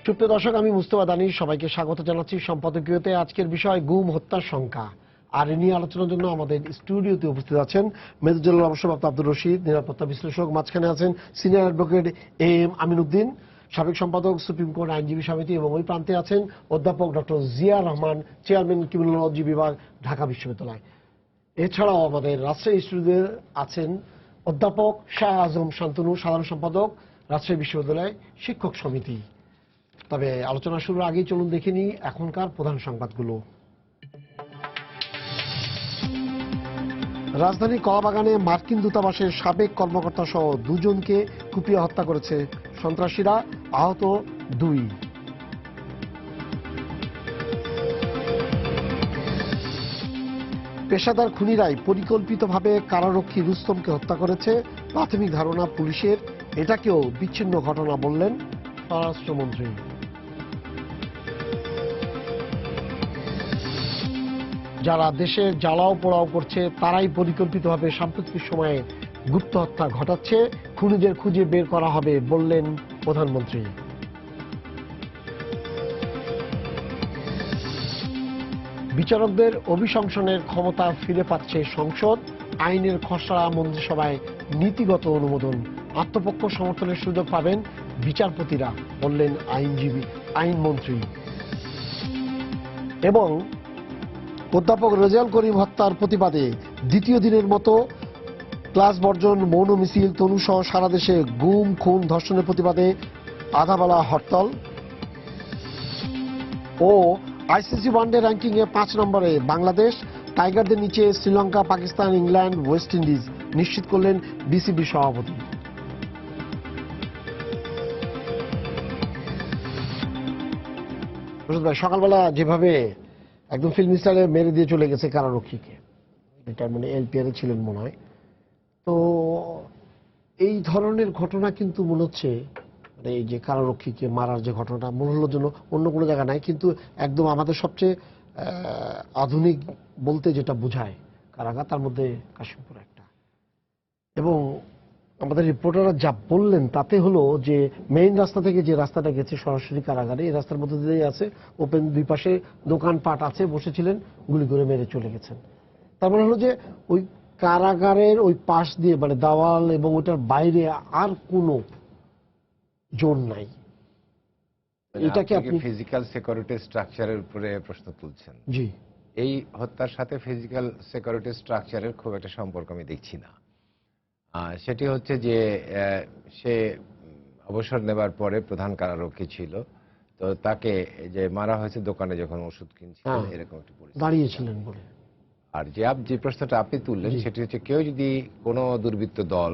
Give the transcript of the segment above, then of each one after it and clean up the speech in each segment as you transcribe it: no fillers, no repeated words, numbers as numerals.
সুপ্রিয় দর্শক, আমি মুস্তফা দানি, সবাইকে স্বাগত জানাচ্ছি সম্পাদকীয়তে। আজকের বিষয় গুম হত্যার শঙ্কা, আর এ নিয়ে আলোচনার জন্য আমাদের স্টুডিওতে উপস্থিত আছেন মেজর জেনারেল অবসরপ্রাপ্ত আব্দুর রশিদ, নিরাপত্তা বিশ্লেষক। মাঝখানে আছেন senior advocate M Amin Uddin, সাবেক সম্পাদক সুপ্রিম কোর্ট আইনজীবী সমিতি, এবং ওই প্রান্তে আছেন অধ্যাপক doctor Zia Rahman, chairman criminology বিভাগ, ঢাকা বিশ্ববিদ্যালয়। এছাড়াও আমাদের রাজশাহী স্টুডিওতে আছেন অধ্যাপক শাহ আজম শান্তনু, সাধারণ সম্পাদক, রাজশাহী বিশ্ববিদ্যালয় শিক্ষক সমিতি। তবে আলোচনা শুরুর আগেই চলুন দেখে নিই এখনকার প্রধান সংবাদগুলো। রাজধানী কলাবাগানে মার্কিন দূতাবাসের সাবেক কর্মকর্তা সহ দুজনকে কুপিয়ে হত্যা করেছে সন্ত্রাসীরা, আহত 2। পেশাদার খুনিরাই পরিকল্পিতভাবে কারারক্ষী রুস্তমকে হত্যা করেছে, প্রাথমিক ধারণা পুলিশের। এটাকেও বিচ্ছিন্ন ঘটনা বললেন স্বরাষ্ট্রমন্ত্রী। যারা দেশের জ্বালাও পোড়াও করছে তারাই পরিকল্পিতভাবে সাম্প্রতিক সময়ে গুপ্ত হত্যা ঘটাচ্ছে, খুনিদের খুঁজে বের করা হবে বললেন প্রধানমন্ত্রী। বিচারকদের অভিশংসনের ক্ষমতা ফিরে পাচ্ছে সংসদ, আইনের খসড়া মন্ত্রিসভায় নীতিগত অনুমোদন, আত্মপক্ষ সমর্থনের সুযোগ পাবেন বিচারপতিরা বললেন আইনমন্ত্রী। এবং অধ্যাপক রেজাউল করিম হত্যার প্রতিবাদে দ্বিতীয় দিনের মতো ক্লাস বর্জন, মৌন মিছিল, তনুসহ সারা দেশে গুম, খুন, ধর্ষণের প্রতিবাদে আধাবেলা হরতাল। ও আইসিসি ওয়ানডে র্যাঙ্কিং এ 5 নম্বরে বাংলাদেশ, টাইগারদের নিচে Sri Lanka, Pakistan, England, West Indies, নিশ্চিত করলেন বিসিবি সভাপতি। সকালবেলা যেভাবে একদম ফিল্ম স্টাইলে মেরে দিয়ে চলে গেছে কারারক্ষীকে, এটা মানে এলপিআর ছিলেন মনে হয়। তো এই ধরনের ঘটনা কিন্তু মনে হচ্ছে মানে এই যে কারারক্ষীকে মারার যে ঘটনাটা মনে হলো জন্য অন্য কোনো জায়গা নাই, কিন্তু একদম আমাদের সবচেয়ে আধুনিক বলতে যেটা বোঝায় কারাগার, তার মধ্যে কাশিমপুর একটা। এবং আমাদের রিপোর্টাররা যা বললেন তাতে হলো যে মেইন রাস্তা থেকে যে রাস্তাটা গেছে সরাসরি কারাগারে, এই রাস্তার মধ্যে দিয়ে আছে, ওপেন, দুই পাশে দোকানপাট আছে, বসেছিলেন, গুলি করে মেরে চলে গেছেন। তার মানে হলো যে ওই কারাগারের ওই পাশ দিয়ে মানে দেওয়াল এবং ওটার বাইরে আর কোনো জোন নাই। এটাকে আপনি ফিজিক্যাল সিকিউরিটি স্ট্রাকচারের উপরে প্রশ্ন তুলছেন। জি, এই হত্যার সাথে ফিজিক্যাল সিকিউরিটি স্ট্রাকচারের খুব একটা সম্পর্ক আমি দেখছি না। সেটি হচ্ছে যে সে অবসর নেবার পরে প্রধান কারারক্ষী ছিল, তো তাকে যে মারা হয়েছে দোকানে যখন ওষুধ কিনছিলেন, এরকম একটি পরিস্থিতি দাঁড়িয়েছিলেন বলে। আর যে প্রশ্নটা আপনি তুললেন সেটি হচ্ছে কেউ যদি কোনো দুর্বৃত্ত দল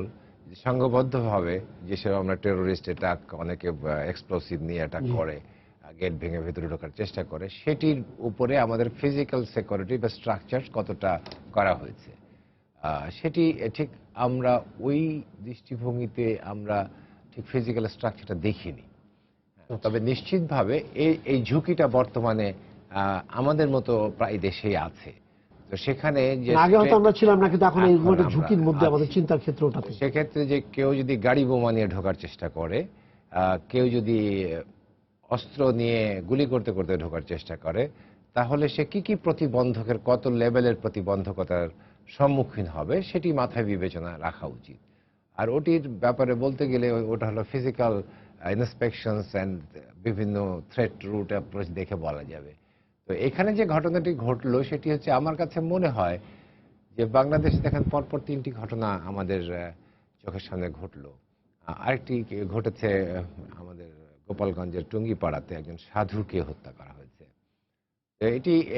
সংঘবদ্ধভাবে, যেসব আমরা টেরোরিস্ট অ্যাটাক, অনেকে এক্সপ্লোসিভ নিয়ে অ্যাটাক করে, গেট ভেঙে ভেতরে ঢোকার চেষ্টা করে, সেটির উপরে আমাদের ফিজিক্যাল সিকিউরিটি বা স্ট্রাকচার কতটা করা হয়েছে সেটি ঠিক আমরা ওই দৃষ্টিভঙ্গিতে আমরা ঠিক ফিজিক্যাল স্ট্রাকচারটা দেখিনি। তবে নিশ্চিতভাবে এই ঝুঁকিটা বর্তমানে আমাদের মতো প্রায় দেশেই আছে। তো সেখানে যে আগে হয়তো আমরা ছিলাম না, কিন্তু এখন এই ঝুঁকির মধ্যে আমাদের চিন্তার ক্ষেত্রটা। সেক্ষেত্রে যে কেউ যদি গাড়ি বোমা নিয়ে ঢোকার চেষ্টা করে, কেউ যদি অস্ত্র নিয়ে গুলি করতে করতে ঢোকার চেষ্টা করে, তাহলে সে কি প্রতিবন্ধকের, কত লেভেলের প্রতিবন্ধকতার সম্মুখীন হবে সেটি মাথায় বিবেচনা রাখা উচিত। আর ওটির ব্যাপারে বলতে গেলে ওটা হলো ফিজিক্যাল ইন্সপেকশনস অ্যান্ড বিভিন্ন থ্রেট রুট অ্যাপ্রোচ দেখে বলা যাবে। তো এখানে যে ঘটনাটি ঘটলো সেটি হচ্ছে আমার কাছে মনে হয় যে বাংলাদেশে দেখেন পরপর 3টি ঘটনা আমাদের চোখের সামনে ঘটলো। আরেকটি ঘটেছে আমাদের গোপালগঞ্জের টুঙ্গিপাড়াতে, একজন সাধুকে হত্যা করা হয়েছে।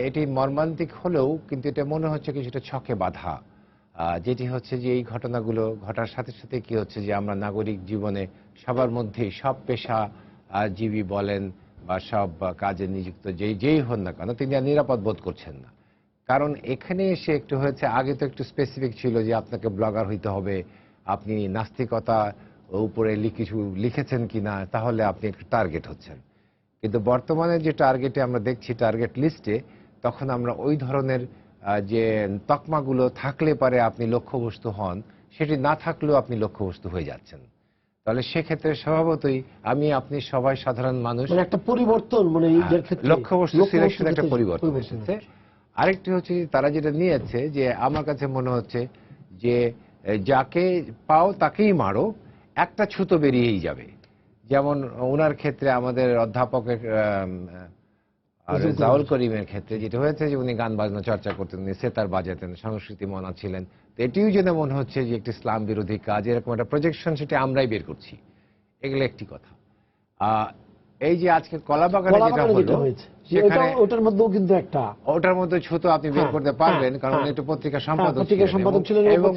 এটি মর্মান্তিক হলেও কিন্তু এটা মনে হচ্ছে কিছুটা ছকে বাঁধা, যেটি হচ্ছে যে এই ঘটনাগুলো ঘটার সাথে সাথে কি হচ্ছে যে আমরা নাগরিক জীবনে সবার মধ্যেই, সব পেশা জীবী বলেন বা সব কাজে নিযুক্ত যেই হন না কেন, তিনি আর নিরাপদ বোধ করছেন না। কারণ এখানে এসে একটু হয়েছে, আগে তো একটু স্পেসিফিক ছিল যে আপনাকে ব্লগার হইতে হবে, আপনি নাস্তিকতা উপরে কিছু লিখেছেন কিনা, তাহলে আপনি একটু টার্গেট হচ্ছেন। কিন্তু বর্তমানে যে টার্গেটে আমরা দেখছি, টার্গেট লিস্টে, তখন আমরা ওই ধরনের যে তকমাগুলো থাকলে পারে আপনি লক্ষ্যবস্তু হন, সেটি না থাকলেও আপনি লক্ষ্যবস্তু হয়ে যাচ্ছেন। তাহলে সেক্ষেত্রে স্বভাবতই আপনি সবাই সাধারণ মানুষ, মানে একটা পরিবর্তন, মানে এইটার ক্ষেত্রে লক্ষ্যবস্তু সিলেকশন একটা পরিবর্তন হচ্ছে। এসেছে। আরেকটি হচ্ছে যে তারা যেটা নিয়েছে, যে আমার কাছে মনে হচ্ছে যে যাকে পাও তাকেই মারো, একটা ছুতো বেরিয়েই যাবে। যেমন ওনার ক্ষেত্রে আমাদের অধ্যাপকের আর জাওয়াল করিমের ক্ষেত্রে যেটা হয়েছে, যে উনি গান বাজনা চর্চা করতেন, উনি সেতার বাজাতেন, সংস্কৃতি মনা ছিলেন। তো এটিও যেন মনে হচ্ছে যে একটি ইসলাম বিরোধী কাজ, এরকম একটা প্রজেকশন সেটা আমরাই বের করছি। এগুলো একটি কথা। এই যে আজকে কলাবাগানে যেটা হলো, সেখানে ওটার মধ্যেও কিন্তু একটা, ওটার মধ্যে ছুতো আপনি বের করতে পারবেন, কারণ উনি একটু পত্রিকা সম্পাদক ছিলেন এবং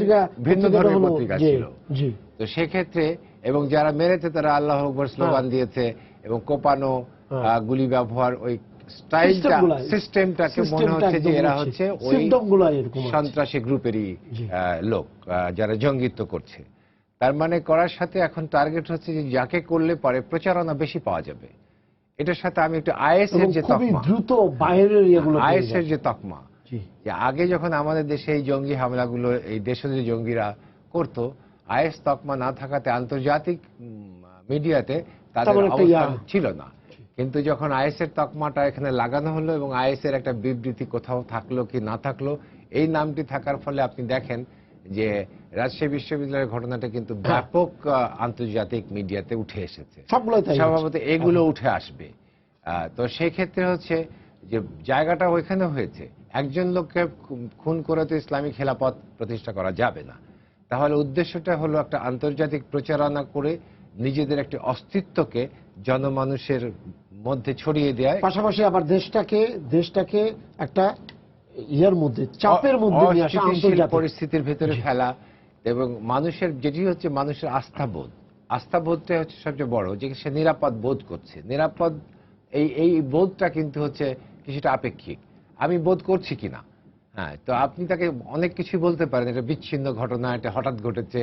ভিন্ন ধরনের পত্রিকা ছিল। তো সেক্ষেত্রে এবং যারা মেরেছে তারা আল্লাহ আকবার স্লোগান দিয়েছে, এবং কোপানো গুলি ব্যবহার, ওই স্টাইলটা, সিস্টেমটাকে মনে হচ্ছে যে এরা হচ্ছে ওই সন্ত্রাসী গ্রুপেরই লোক, যারা জঙ্গিত্ব করছে। তার মানে করার সাথে এখন টার্গেট হচ্ছে যে যাকে করলে পরে প্রচারণা বেশি পাওয়া যাবে। এটার সাথে আমি একটু আইএসের যে তকমা, দ্রুত বাইরের আইএসের যে তকমা, যে আগে যখন আমাদের দেশে এই জঙ্গি হামলাগুলো এই দেশজ জঙ্গিরা করত, আইএস তকমা না থাকাতে আন্তর্জাতিক মিডিয়াতে তাদের অবস্থান ছিল না। কিন্তু যখন আইএসের তকমাটা এখানে লাগানো হলো এবং আইএসের একটা বিবৃতি কোথাও থাকলো কি না থাকলো, এই নামটি থাকার ফলে আপনি দেখেন যে রাজশাহী বিশ্ববিদ্যালয়ের ঘটনাটা কিন্তু ব্যাপক আন্তর্জাতিক মিডিয়াতে উঠে এসেছে। স্বভাবত এগুলো উঠে আসবে। তো সেই ক্ষেত্রে হচ্ছে যে জায়গাটা ওইখানে হয়েছে, একজন লোককে খুন করে তো ইসলামী খেলাফত প্রতিষ্ঠা করা যাবে না। তাহলে উদ্দেশ্যটা হলো একটা আন্তর্জাতিক প্রচারণা করে নিজেদের একটি অস্তিত্বকে জনমানুষের মধ্যে ছড়িয়ে দেয়, পাশাপাশি আবার দেশটাকে একটা ইয়ার মধ্যে, চাপের মধ্যে নিয়ে আসা, আন্তর্জাতিক পরিস্থিতির ভেতরে ফেলা, এবং মানুষের যেটি হচ্ছে মানুষের আস্থাবোধটা হচ্ছে সবচেয়ে বড়, যে সে নিরাপদ বোধ করছে। নিরাপদ এই বোধটা কিন্তু হচ্ছে কিছুটা আপেক্ষিক, আমি বোধ করছি কিনা। হ্যাঁ, তো আপনি তাকে অনেক কিছু বলতে পারেন, এটা বিচ্ছিন্ন ঘটনা, এটা হঠাৎ ঘটেছে,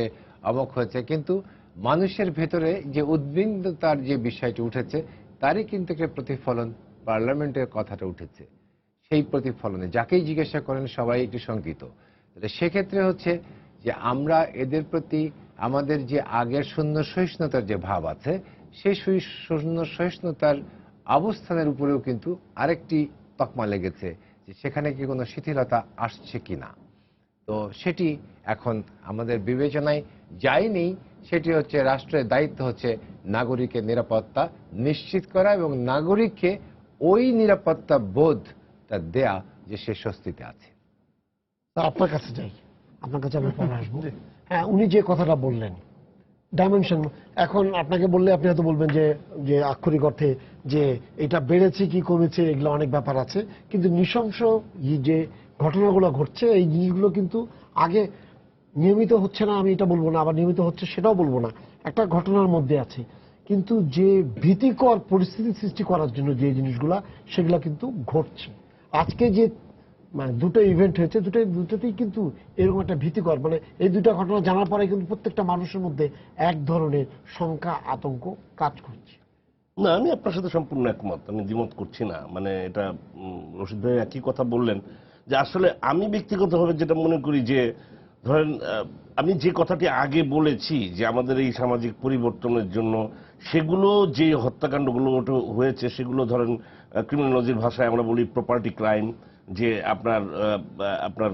অমক হয়েছে, কিন্তু মানুষের ভেতরে যে উদ্বিগ্নতার যে বিষয়টি উঠেছে, তারই কিন্তু একটা প্রতিফলন পার্লামেন্টের কথাটা উঠেছে। সেই প্রতিফলনে যাকেই জিজ্ঞাসা করেন সবাই একটু শঙ্কিত। সেক্ষেত্রে হচ্ছে যে আমরা এদের প্রতি আমাদের যে আগের শূন্য সহিষ্ণুতার যে ভাব আছে, সেই শূন্য সহিষ্ণুতার অবস্থানের উপরেও কিন্তু আরেকটি তকমা লেগেছে, যে সেখানে কি কোনো শিথিলতা আসছে কিনা। তো সেটি এখন আমাদের বিবেচনায় যায়নি। সেটি হচ্ছে রাষ্ট্রের দায়িত্ব হচ্ছে নাগরিকের নিরাপত্তা নিশ্চিত করা, এবং নাগরিককে ওই নিরাপত্তা বোধ দেয়া যে সে স্বস্তিতে আছে। আপনার কাছে যাই, আপনার কাছে আমি পরে আসবো। হ্যাঁ, উনি যে কথাটা বললেন ডাইমেনশন, এখন আপনাকে বললে আপনি হয়তো বলবেন যে আক্ষরিক অর্থে যে এটা বেড়েছে কি কমেছে, এগুলো অনেক ব্যাপার আছে, কিন্তু নৃশংস যে ঘটনাগুলো ঘটছে, এই জিনিসগুলো কিন্তু আগে নিয়মিত হচ্ছে না, আমি এটা বলবো না, আবার নিয়মিত হচ্ছে সেটাও বলবো না, একটা ঘটনার মধ্যে আছে। কিন্তু যে ভীতিকর পরিস্থিতি সৃষ্টি করার জন্য যে জিনিসগুলা, সেগুলা কিন্তু ঘটছে। আজকে যে মানে দুটো ইভেন্ট হয়েছে, দুটোতেই কিন্তু এরকম একটা ভীতিকর, মানে এই দুটা ঘটনা জানার পরে কিন্তু প্রত্যেকটা মানুষের মধ্যে এক ধরনের শঙ্কা, আতঙ্ক কাজ করছে। না, আমি আপনার সাথে সম্পূর্ণ একমত, আমি দ্বিমত করছি না। মানে এটা রশিদ ভাই একই কথা বললেন, যে আসলে আমি ব্যক্তিগতভাবে যেটা মনে করি যে ধরেন আমি যে কথাটি আগে বলেছি যে আমাদের এই সামাজিক পরিবর্তনের জন্য সেগুলো যে হত্যাকাণ্ডগুলো হয়েছে, সেগুলো ধরেন ক্রিমিনোলজির ভাষায় আমরা বলি প্রপার্টি ক্রাইম, যে আপনার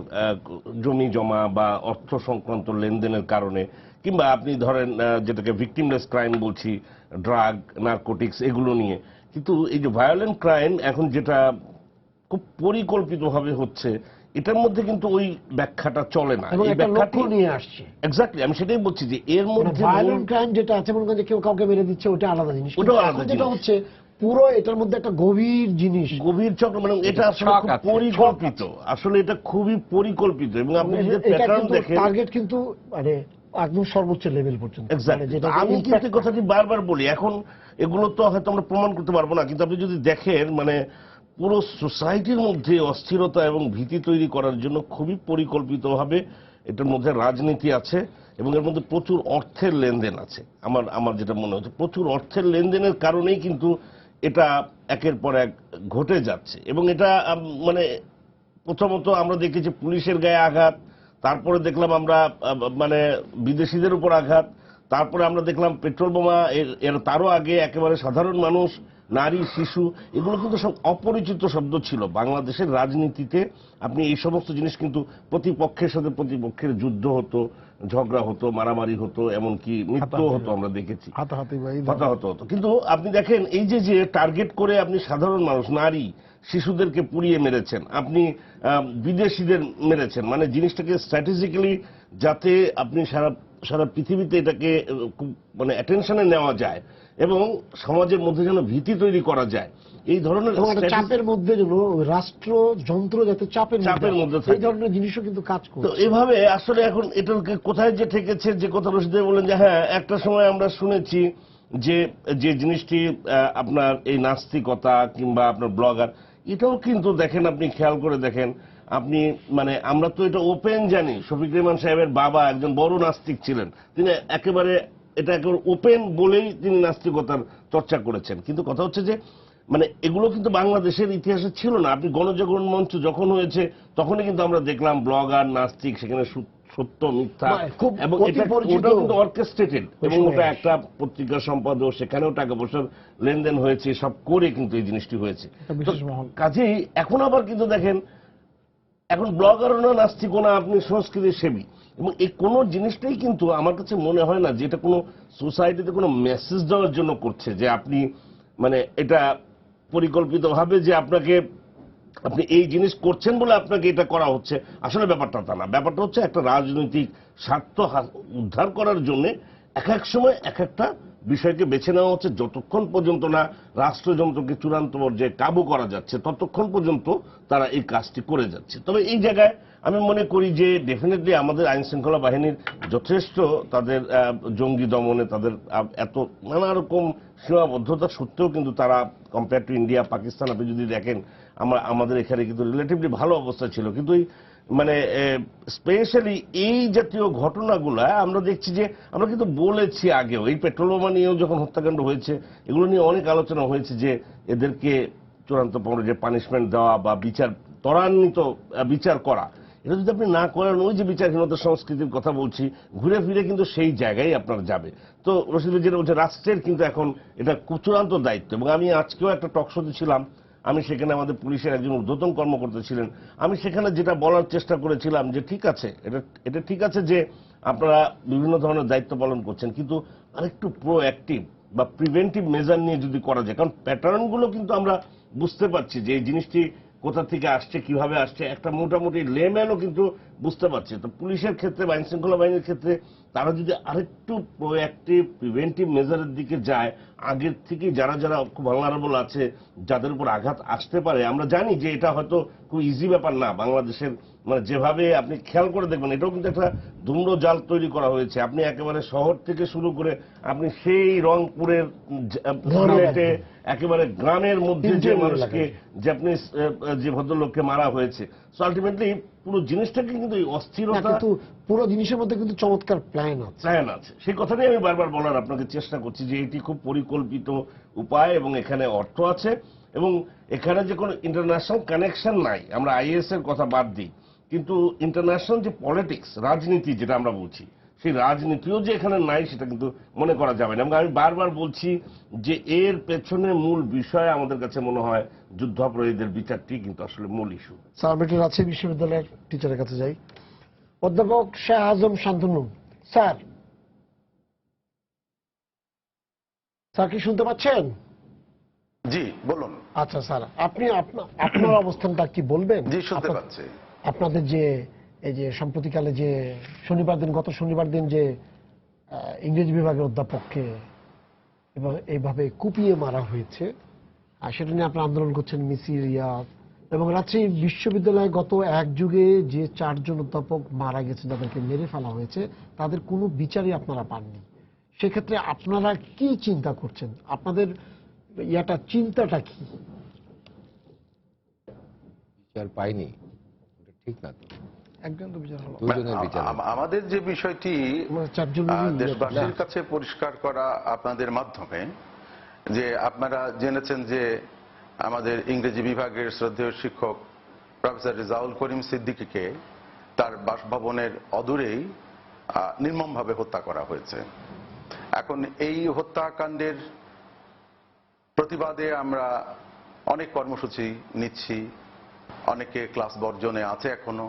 জমি জমা বা অর্থ সংক্রান্ত লেনদেনের কারণে, কিংবা আপনি ধরেন যেটাকে ভিকটিমলেস ক্রাইম বলছি, ড্রাগ, নার্কোটিক্স, এগুলো নিয়ে। কিন্তু এই যে ভায়োলেন্ট ক্রাইম এখন যেটা খুব পরিকল্পিতভাবে হচ্ছে, এটার মধ্যে কিন্তু ওই ব্যাখ্যাটা চলে না, এই ব্যাখ্যাটি নিয়ে আসছে। এক্স্যাক্টলি, আমি সেটাই বলছি যে এর মধ্যে ভায়োলেন্ট ক্রাইম যেটা আছে, মনে করেন যে কেউ কাউকে মেরে দিচ্ছে, ওটা আলাদা জিনিস, যেটা হচ্ছে পুরো এটার মধ্যে একটা গভীর জিনিস, গভীর চক্র, মানে এটা আসলে পরিকল্পিত, আসলে এটা খুবই পরিকল্পিত। এবং আপনি যদি প্যাটার্ন দেখেন, টার্গেট কিন্তু মানে একদম সর্বোচ্চ লেভেল পর্যন্ত। আমি কিন্তু কথাটি বারবার বলি, এখন এগুলো তো হয়তো আমরা প্রমাণ করতে পারবো না, কিন্তু আপনি যদি দেখেন মানে পুরো সোসাইটির মধ্যে অস্থিরতা এবং ভীতি তৈরি করার জন্য খুবই পরিকল্পিতভাবে এটার মধ্যে রাজনীতি আছে, এবং এর মধ্যে প্রচুর অর্থের লেনদেন আছে। আমার যেটা মনে হচ্ছে, প্রচুর অর্থের লেনদেনের কারণেই কিন্তু এটা একের পর এক ঘটে যাচ্ছে। এবং এটা মানে প্রথমত আমরা দেখি যে পুলিশের গায়ে আঘাত, তারপরে দেখলাম আমরা মানে বিদেশিদের উপর আঘাত, তারপরে আমরা দেখলাম পেট্রোল বোমা, এর তারও আগে একেবারে সাধারণ মানুষ, নারী, শিশু, এগুলো কিন্তু সব অপরিচিত শব্দ ছিল বাংলাদেশের রাজনীতিতে। আপনি এই সমস্ত জিনিস কিন্তু প্রতিপক্ষের সাথে প্রতিপক্ষের যুদ্ধ হতো, ঝগড়া হতো, মারামারি হতো, এমনকি মৃত্যু হতো, আমরা দেখেছি, হতাহত হতো। কিন্তু আপনি দেখেন এই যে টার্গেট করে আপনি সাধারণ মানুষ, নারী, শিশুদেরকে পুড়িয়ে মেরেছেন, আপনি বিদেশিদের মেরেছেন, মানে জিনিসটাকে স্ট্র্যাটেজিক্যালি যাতে আপনি সারা পৃথিবীতে এটাকে খুব মানে অ্যাটেনশনে নেওয়া যায় এবং সমাজের মধ্যে যেন ভীতি তৈরি করা যায়, এই ধরনের চাপের মধ্যে যেন রাষ্ট্রযন্ত্র যাতে চাপের মধ্যে এই ধরনের জিনিসও কিন্তু কাজ করে। তো এভাবে আসলে এখন এটাকে কোথায় যে ঠেকেছে, যে কথা রশিদ বলেন যে হ্যাঁ একটা সময় আমরা শুনেছি যে জিনিসটি আপনার এই নাস্তিকতা কিংবা আপনার ব্লগার, এটাও কিন্তু দেখেন, আপনি খেয়াল করে দেখেন, আপনি মানে আমরা তো এটা ওপেন জানি, শফিক রেহমান সাহেবের বাবা একজন বড় নাস্তিক ছিলেন, তিনি একেবারে ওপেন বলেই তিনি নাস্তিকতার চর্চা করেছেন। কিন্তু কথা হচ্ছে যে মানে এগুলো কিন্তু বাংলাদেশের ইতিহাসে ছিল না। আপনি গণজাগরণ মঞ্চ যখন হয়েছে তখনই কিন্তু আমরা দেখলাম ব্লগার, নাস্তিক, সেখানে সত্য মিথ্যা, এবং ওটা কিন্তু অর্কেস্ট্রেটেড, এবং ওটা একটা পত্রিকা সম্পাদক, সেখানেও টাকা পয়সার লেনদেন হয়েছে, সব করে কিন্তু এই জিনিসটি হয়েছে। কাজেই এখন আবার কিন্তু দেখেন, এখন ব্লগারও না, নাস্তিকও না, আপনি সংস্কৃতির সেবী, এবং এই কোনো জিনিসটাই কিন্তু আমার কাছে মনে হয় না যে এটা কোনো সোসাইটিতে কোনো মেসেজ দেওয়ার জন্য করছে, যে আপনি মানে এটা পরিকল্পিতভাবে যে আপনি এই জিনিস করছেন বলে আপনাকে এটা করা হচ্ছে। আসলে ব্যাপারটা তা না, ব্যাপারটা হচ্ছে একটা রাজনৈতিক স্বার্থ উদ্ধার করার জন্য এক এক সময় এক একটা বিষয়কে বেছে নেওয়া হচ্ছে। যতক্ষণ পর্যন্ত না রাষ্ট্রযন্ত্রকে চূড়ান্ত পর্যায়ে কাবু করা যাচ্ছে ততক্ষণ পর্যন্ত তারা এই কাজটি করে যাচ্ছে। তবে এই জায়গায় আমি মনে করি যে ডেফিনেটলি আমাদের আইন শৃঙ্খলা বাহিনীর যথেষ্ট তাদের জঙ্গি দমনে, তাদের এত নানা রকম সীমাবদ্ধতা সত্ত্বেও কিন্তু তারা কম্পেয়ার টু ইন্ডিয়া, পাকিস্তান আপনি যদি দেখেন, আমাদের এখানে কিন্তু রিলেটিভলি ভালো অবস্থা ছিল। কিন্তু মানে স্পেশালি এই জাতীয় ঘটনাগুলা আমরা দেখছি যে আমরা কিন্তু বলেছি আগেও, এই পেট্রোল বোমা নিয়েও যখন হত্যাকাণ্ড হয়েছে, এগুলো নিয়ে অনেক আলোচনা হয়েছে যে এদেরকে চূড়ান্ত পর্যায়ে পানিশমেন্ট দেওয়া বা ত্বরান্বিত বিচার করা, এটা যদি আপনি না করেন, ওই যে বিচারহীনতার সংস্কৃতির কথা বলছি, ঘুরে ফিরে কিন্তু সেই জায়গায় আপনার যাবে। তো রশিদ যেটা বলছে, রাষ্ট্রের কিন্তু এখন এটা চূড়ান্ত দায়িত্ব। এবং আমি আজকেও একটা টকশোতে ছিলাম, আমি সেখানে আমাদের পুলিশের একজন ঊর্ধ্বতন কর্মকর্তা ছিলেন, আমি সেখানে যেটা বলার চেষ্টা করেছিলাম যে ঠিক আছে, এটা ঠিক আছে যে আপনারা বিভিন্ন ধরনের দায়িত্ব পালন করছেন, কিন্তু আরেকটু প্রোঅ্যাক্টিভ বা প্রিভেন্টিভ মেজার নিয়ে যদি করা যায়, কারণ প্যাটার্নগুলো কিন্তু আমরা বুঝতে পারছি যে এই জিনিসটি কোথা থেকে আসছে, কিভাবে আসছে, একটা মোটামুটি লেম্যানও কিন্তু বুঝতে পারছে। তো পুলিশের ক্ষেত্রে বা আইন শৃঙ্খলা বাহিনীর ক্ষেত্রে তারা যদি আরেকটু প্রোঅ্যাক্টিভ প্রিভেন্টিভ মেজারের দিকে যায়, আগের থেকে যারা খুব ভালনারেবল আছে, যাদের উপর আঘাত আসতে পারে, আমরা জানি যে এটা হয়তো খুব ইজি ব্যাপার না বাংলাদেশের, মানে যেভাবে আপনি খেয়াল করে দেখবেন, এটাও কিন্তু একটা ধূম্র জাল তৈরি করা হয়েছে। আপনি একেবারে শহর থেকে শুরু করে আপনি সেই রংপুরের একেবারে গ্রামের মধ্যে যে মানুষকে, যে আপনি যে ভদ্রলোককে মারা হয়েছে, সো আলটিমেটলি পুরো জিনিসটাকে কিন্তু এই অস্থিরতা, পুরো জিনিসের মধ্যে কিন্তু চমৎকার প্ল্যান আছে। সেই কথা নিয়ে আমি বারবার বলার আপনাকে চেষ্টা করছি যে এটি খুব পরিকল্পিত উপায়, এবং এখানে অর্থ আছে, এবং এখানে যে কোনো ইন্টারন্যাশনাল কানেকশন নাই। আমরা আইএস এর কথা বাদ দিই, কিন্তু ইন্টারন্যাশনাল যে পলিটিক্স, রাজনীতি যেটা আমরা বলছি, সেই রাজনীতিও যে এখানে নাই সেটা কিন্তু মনে করা যাবে না। এবং আমি বারবার বলছি যে এর পেছনে মূল বিষয় আমাদের কাছে মনে হয় যুদ্ধাপরাধীদের বিচারটি কিন্তু আসলে মূল ইস্যু। স্যার, আমি একটু রাজশাহী বিশ্ববিদ্যালয়ের টিচারের কাছে যাই। অধ্যাপক শাহ আজম শান্তনু স্যার, স্যার কি শুনতে পাচ্ছেন? জি বলুন। আচ্ছা স্যার, আপনি আপনার অবস্থানটা কি বলবেন? জি শুনতে পাচ্ছি। আপনাদের যে এই যে সম্প্রতিকালে যে গত শনিবার দিন যে ইংরেজি বিভাগের অধ্যাপককে এইভাবে কুপিয়ে মারা হয়েছে, আর সেটা নিয়ে আপনারা আন্দোলন করছেন, মিছিল, রিয়াজ, এবং রাজশাহী বিশ্ববিদ্যালয়ে গত এক যুগে যে 4 জন অধ্যাপক মারা গেছে, যাদেরকে মেরে ফেলা হয়েছে, তাদের কোনো বিচারই আপনারা পাননি। সেক্ষেত্রে আপনারা কি চিন্তা করছেন? আপনাদের চিন্তাটা কি? বিচার পাইনি, ঠিক না তো, একজন তো বিচার হলো, আমাদের যে বিষয়টি দেশবাসীর কাছে পরিষ্কার করা আপনাদের মাধ্যমে, যে আপনারা জেনেছেন যে আমাদের ইংরেজি বিভাগের শ্রদ্ধেয় শিক্ষক প্রফেসর রেজাউল করিম সিদ্দিকীকে তার বাসভবনের অদূরেই নির্মমভাবে হত্যা করা হয়েছে। এখন এই হত্যাকাণ্ডের প্রতিবাদে আমরা অনেক কর্মসূচি নিচ্ছি, অনেকে ক্লাস বর্জনে আছে, এখনো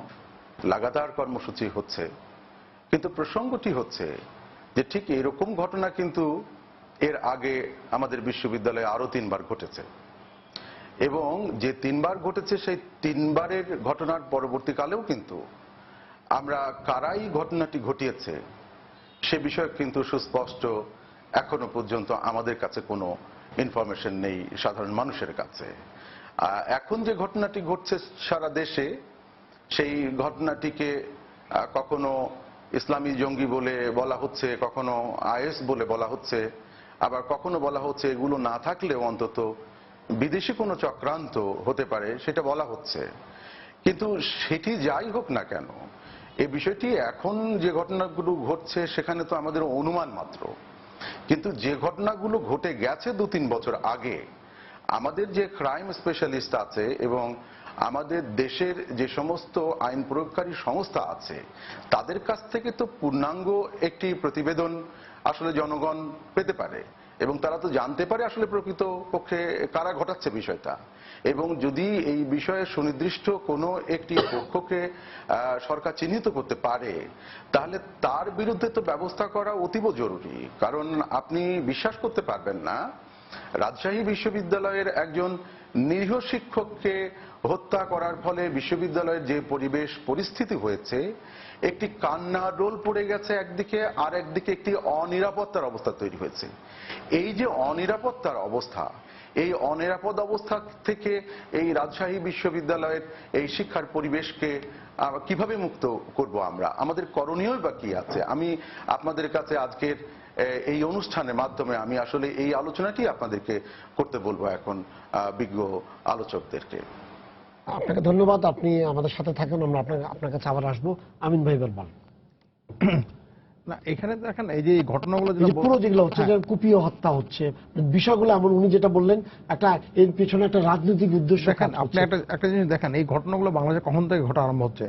লাগাতার কর্মসূচি হচ্ছে। কিন্তু প্রসঙ্গটি হচ্ছে যে ঠিক এরকম ঘটনা কিন্তু এর আগে আমাদের বিশ্ববিদ্যালয়ে আরো 3 বার ঘটেছে, এবং যে 3 বার ঘটেছে সেই 3 বারের ঘটনার পরবর্তীকালেও কিন্তু আমরা কারাই ঘটনাটি ঘটিয়েছে সে বিষয়ে কিন্তু সুস্পষ্ট এখনো পর্যন্ত আমাদের কাছে কোনো ইনফরমেশন নেই সাধারণ মানুষের কাছে। এখন যে ঘটনাটি ঘটছে সারা দেশে, সেই ঘটনাটিকে কখনো ইসলামী জঙ্গি বলে বলা হচ্ছে, কখনো আইএস বলে বলা হচ্ছে, আবার কখনো বলা হচ্ছে এগুলো না থাকলেও অন্তত বিদেশি কোনো চক্রান্ত হতে পারে, সেটা বলা হচ্ছে। কিন্তু সেটি যাই হোক না কেন, এই বিষয়টি এখন যে ঘটনাগুলো ঘটছে সেখানে তো আমাদের অনুমান মাত্র। কিন্তু যে ঘটনাগুলো ঘটে গেছে 2-3 বছর আগে, আমাদের যে ক্রাইম স্পেশালিস্ট আছে এবং আমাদের দেশের যে সমস্ত আইন প্রয়োগকারী সংস্থা আছে, তাদের কাছ থেকে তো পূর্ণাঙ্গ একটি প্রতিবেদন আসলে জনগণ পেতে পারে, এবং তারা তো জানতে পারে আসলে প্রকৃত পক্ষে কারা ঘটাচ্ছে বিষয়টা। এবং যদি এই বিষয়ে সুনির্দিষ্ট কোনো একটি পক্ষকে সরকার চিহ্নিত করতে পারে, তাহলে তার বিরুদ্ধে তো ব্যবস্থা করা অতীব জরুরি। কারণ আপনি বিশ্বাস করতে পারবেন না, রাজশাহী বিশ্ববিদ্যালয়ের একজন নিরীহ শিক্ষককে হত্যা করার ফলে বিশ্ববিদ্যালয়ের যে পরিবেশ পরিস্থিতি হয়েছে, একটি কান্নার রোল পড়ে গেছে একদিকে, আর একদিকে একটি অনিরাপত্তার অবস্থা তৈরি হয়েছে। এই যে অনিরাপত্তার অবস্থা, এই অনিরাপদ অবস্থা থেকে এই রাজশাহী বিশ্ববিদ্যালয়ের এই শিক্ষার পরিবেশকে কিভাবে মুক্ত করব আমরা? আমাদের করণীয় বা কি আছে? আমি আপনাদের কাছে আজকের এই অনুষ্ঠানের মাধ্যমে আমি আসলে এই আলোচনাটি আপনাদেরকে করতে বলবো এখন বিজ্ঞ আলোচকদেরকে। আপনাকে ধন্যবাদ, আপনি আমাদের সাথে থাকেন, আমরা আপনার কাছে আবার আসবো। আমিন ভাই বলবেন। না, এখানে দেখেন এই যে ঘটনাগুলো পুরো যেগুলো হচ্ছে, যে কুপিয়ে হত্যা হচ্ছে, বিষয়গুলো এমন, উনি যেটা বললেন একটা এর পিছনে একটা রাজনৈতিক উদ্দেশ্য। দেখেন, আপনি একটা জিনিস দেখেন, এই ঘটনাগুলো বাংলাদেশে কখন থেকে ঘটা আরম্ভ হচ্ছে।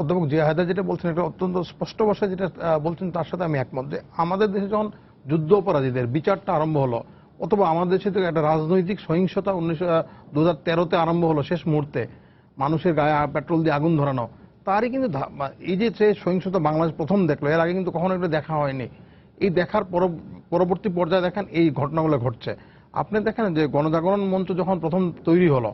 অধ্যাপক জিয়া হায়দার যেটা বলছেন, এটা অত্যন্ত স্পষ্ট ভাষায় যেটা বলছেন, তার সাথে আমি একমত। যে আমাদের দেশে যখন যুদ্ধ অপরাধীদের বিচারটা আরম্ভ হলো, অথবা আমাদের দেশে থেকে একটা রাজনৈতিক সহিংসতা 2013-তে আরম্ভ হলো, শেষ মুহূর্তে মানুষের গায়ে পেট্রোল দিয়ে আগুন ধরানো, তারই কিন্তু এই যে সহিংসতা বাংলাদেশ প্রথম দেখলো, এর আগে কিন্তু কখনো এটা দেখা হয়নি। এই দেখার পরবর্তী পর্যায়ে দেখেন এই ঘটনাগুলো ঘটছে। আপনি দেখেন যে গণজাগরণ মঞ্চ যখন প্রথম তৈরি হলো,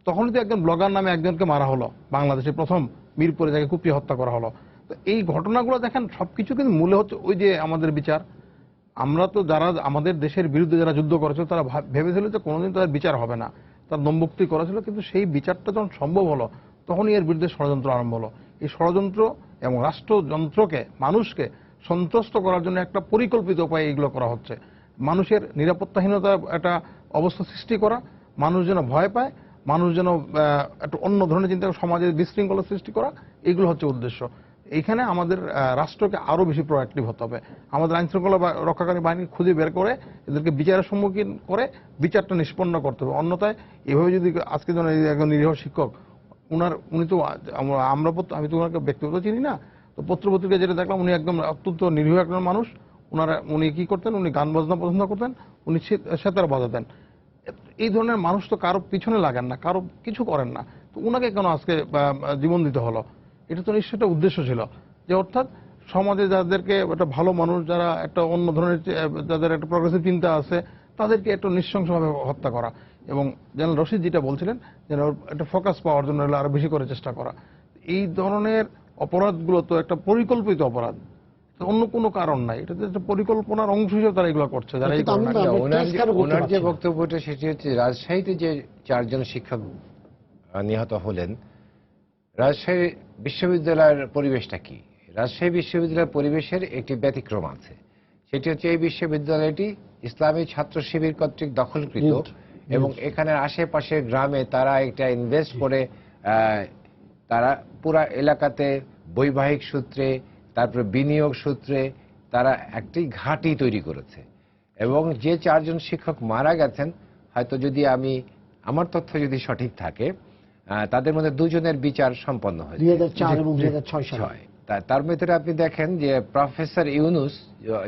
তখনই তো একজন ব্লগার নামে একজনকে মারা হলো, বাংলাদেশে প্রথম মিরপুরে যাকে কুপিয়ে হত্যা করা হলো। তো এই ঘটনাগুলো দেখেন সবকিছু কিন্তু মূলে হচ্ছে ওই যে আমাদের বিচার। আমরা তো যারা আমাদের দেশের বিরুদ্ধে যারা যুদ্ধ করেছিল, তারা ভেবেছিল যে কোনোদিন তাদের বিচার হবে না, তার দমভক্তি করেছিল। কিন্তু সেই বিচারটা যখন সম্ভব হলো, তখনই এর বিরুদ্ধে ষড়যন্ত্র আরম্ভ হলো। এই ষড়যন্ত্র এবং রাষ্ট্রযন্ত্রকে, মানুষকে সন্ত্রস্ত করার জন্য একটা পরিকল্পিত উপায়ে এগুলো করা হচ্ছে। মানুষের নিরাপত্তাহীনতার একটা অবস্থা সৃষ্টি করা, মানুষ যেন ভয় পায়, মানুষ যেন একটা অন্য ধরনের চিন্তা, সমাজের বিশৃঙ্খলা সৃষ্টি করা, এগুলো হচ্ছে উদ্দেশ্য। এইখানে আমাদের রাষ্ট্রকে আরো বেশি প্রোঅ্যাক্টিভ হতে হবে। আমাদের আইন শৃঙ্খলা রক্ষাকারী বাহিনী খুঁজে বের করে এদেরকে বিচারের সম্মুখীন করে বিচারটা নিষ্পন্ন করতে হবে। অন্যথায় এভাবে যদি আজকে যেন একজন নিরীহ শিক্ষক, উনি তো আমি তো ওনাকে ব্যক্তিগত চিনি না, তো পত্রপত্রিকায় যেটা দেখলাম, উনি একদম অত্যন্ত নিরীহ একজন মানুষ। উনি কি করতেন, উনি গান বাজনা পছন্দ করতেন, উনি সেতার বাজাতেন। এই ধরনের মানুষ তো কারো পিছনে লাগান না, কারো কিছু করেন না, তো উনাকে কেন আজকে জীবন দিতে হলো? এটা তো নিশ্চয়ই একটা উদ্দেশ্য ছিল, যে অর্থাৎ সমাজে যাদেরকে একটা ভালো মানুষ, যারা একটা অন্য ধরনের, যাদের একটা প্রগ্রেসিভ চিন্তা আছে, তাদেরকে একটু নৃশংসভাবে হত্যা করা। এবং জেনারেল রশিদ যেটা বলছিলেন, যেন একটা ফোকাস পাওয়ার জন্য আরো বেশি করে চেষ্টা করা। এই ধরনের অপরাধগুলো তো একটা পরিকল্পিত অপরাধ, অন্য কোনো কারণ নাই। এটা একটা পরিকল্পনার অংশ হিসেবে তারা এগুলো করছে। যারা এই ওনার যে বক্তব্যটা, সেটি হচ্ছে রাজশাহীতে যে 4 জন শিক্ষক নিহত হলেন, রাজশাহী বিশ্ববিদ্যালয়ের পরিবেশটা কি? রাজশাহী বিশ্ববিদ্যালয়ের পরিবেশের একটি ব্যতিক্রম আছে। সেটি হচ্ছে এই বিশ্ববিদ্যালয়টি ইসলামী ছাত্র শিবির কর্তৃক দখলকৃত, এবং এখানে আশেপাশের গ্রামে তারা একটা ইনভেস্ট করে, তারা পুরা এলাকাতে বৈবাহিক সূত্রে, তারপরে বিনিয়োগ সূত্রে তারা একটি ঘাঁটি তৈরি করেছে। এবং যে 4 জন শিক্ষক মারা গেছেন, হয়তো যদি আমার তথ্য যদি সঠিক থাকে, তাদের মধ্যে 2 জনের বিচার সম্পন্ন হয়েছে 2004 এবং 2006 সালে। তার ভিতরে আপনি দেখেন যে প্রফেসর ইউনুস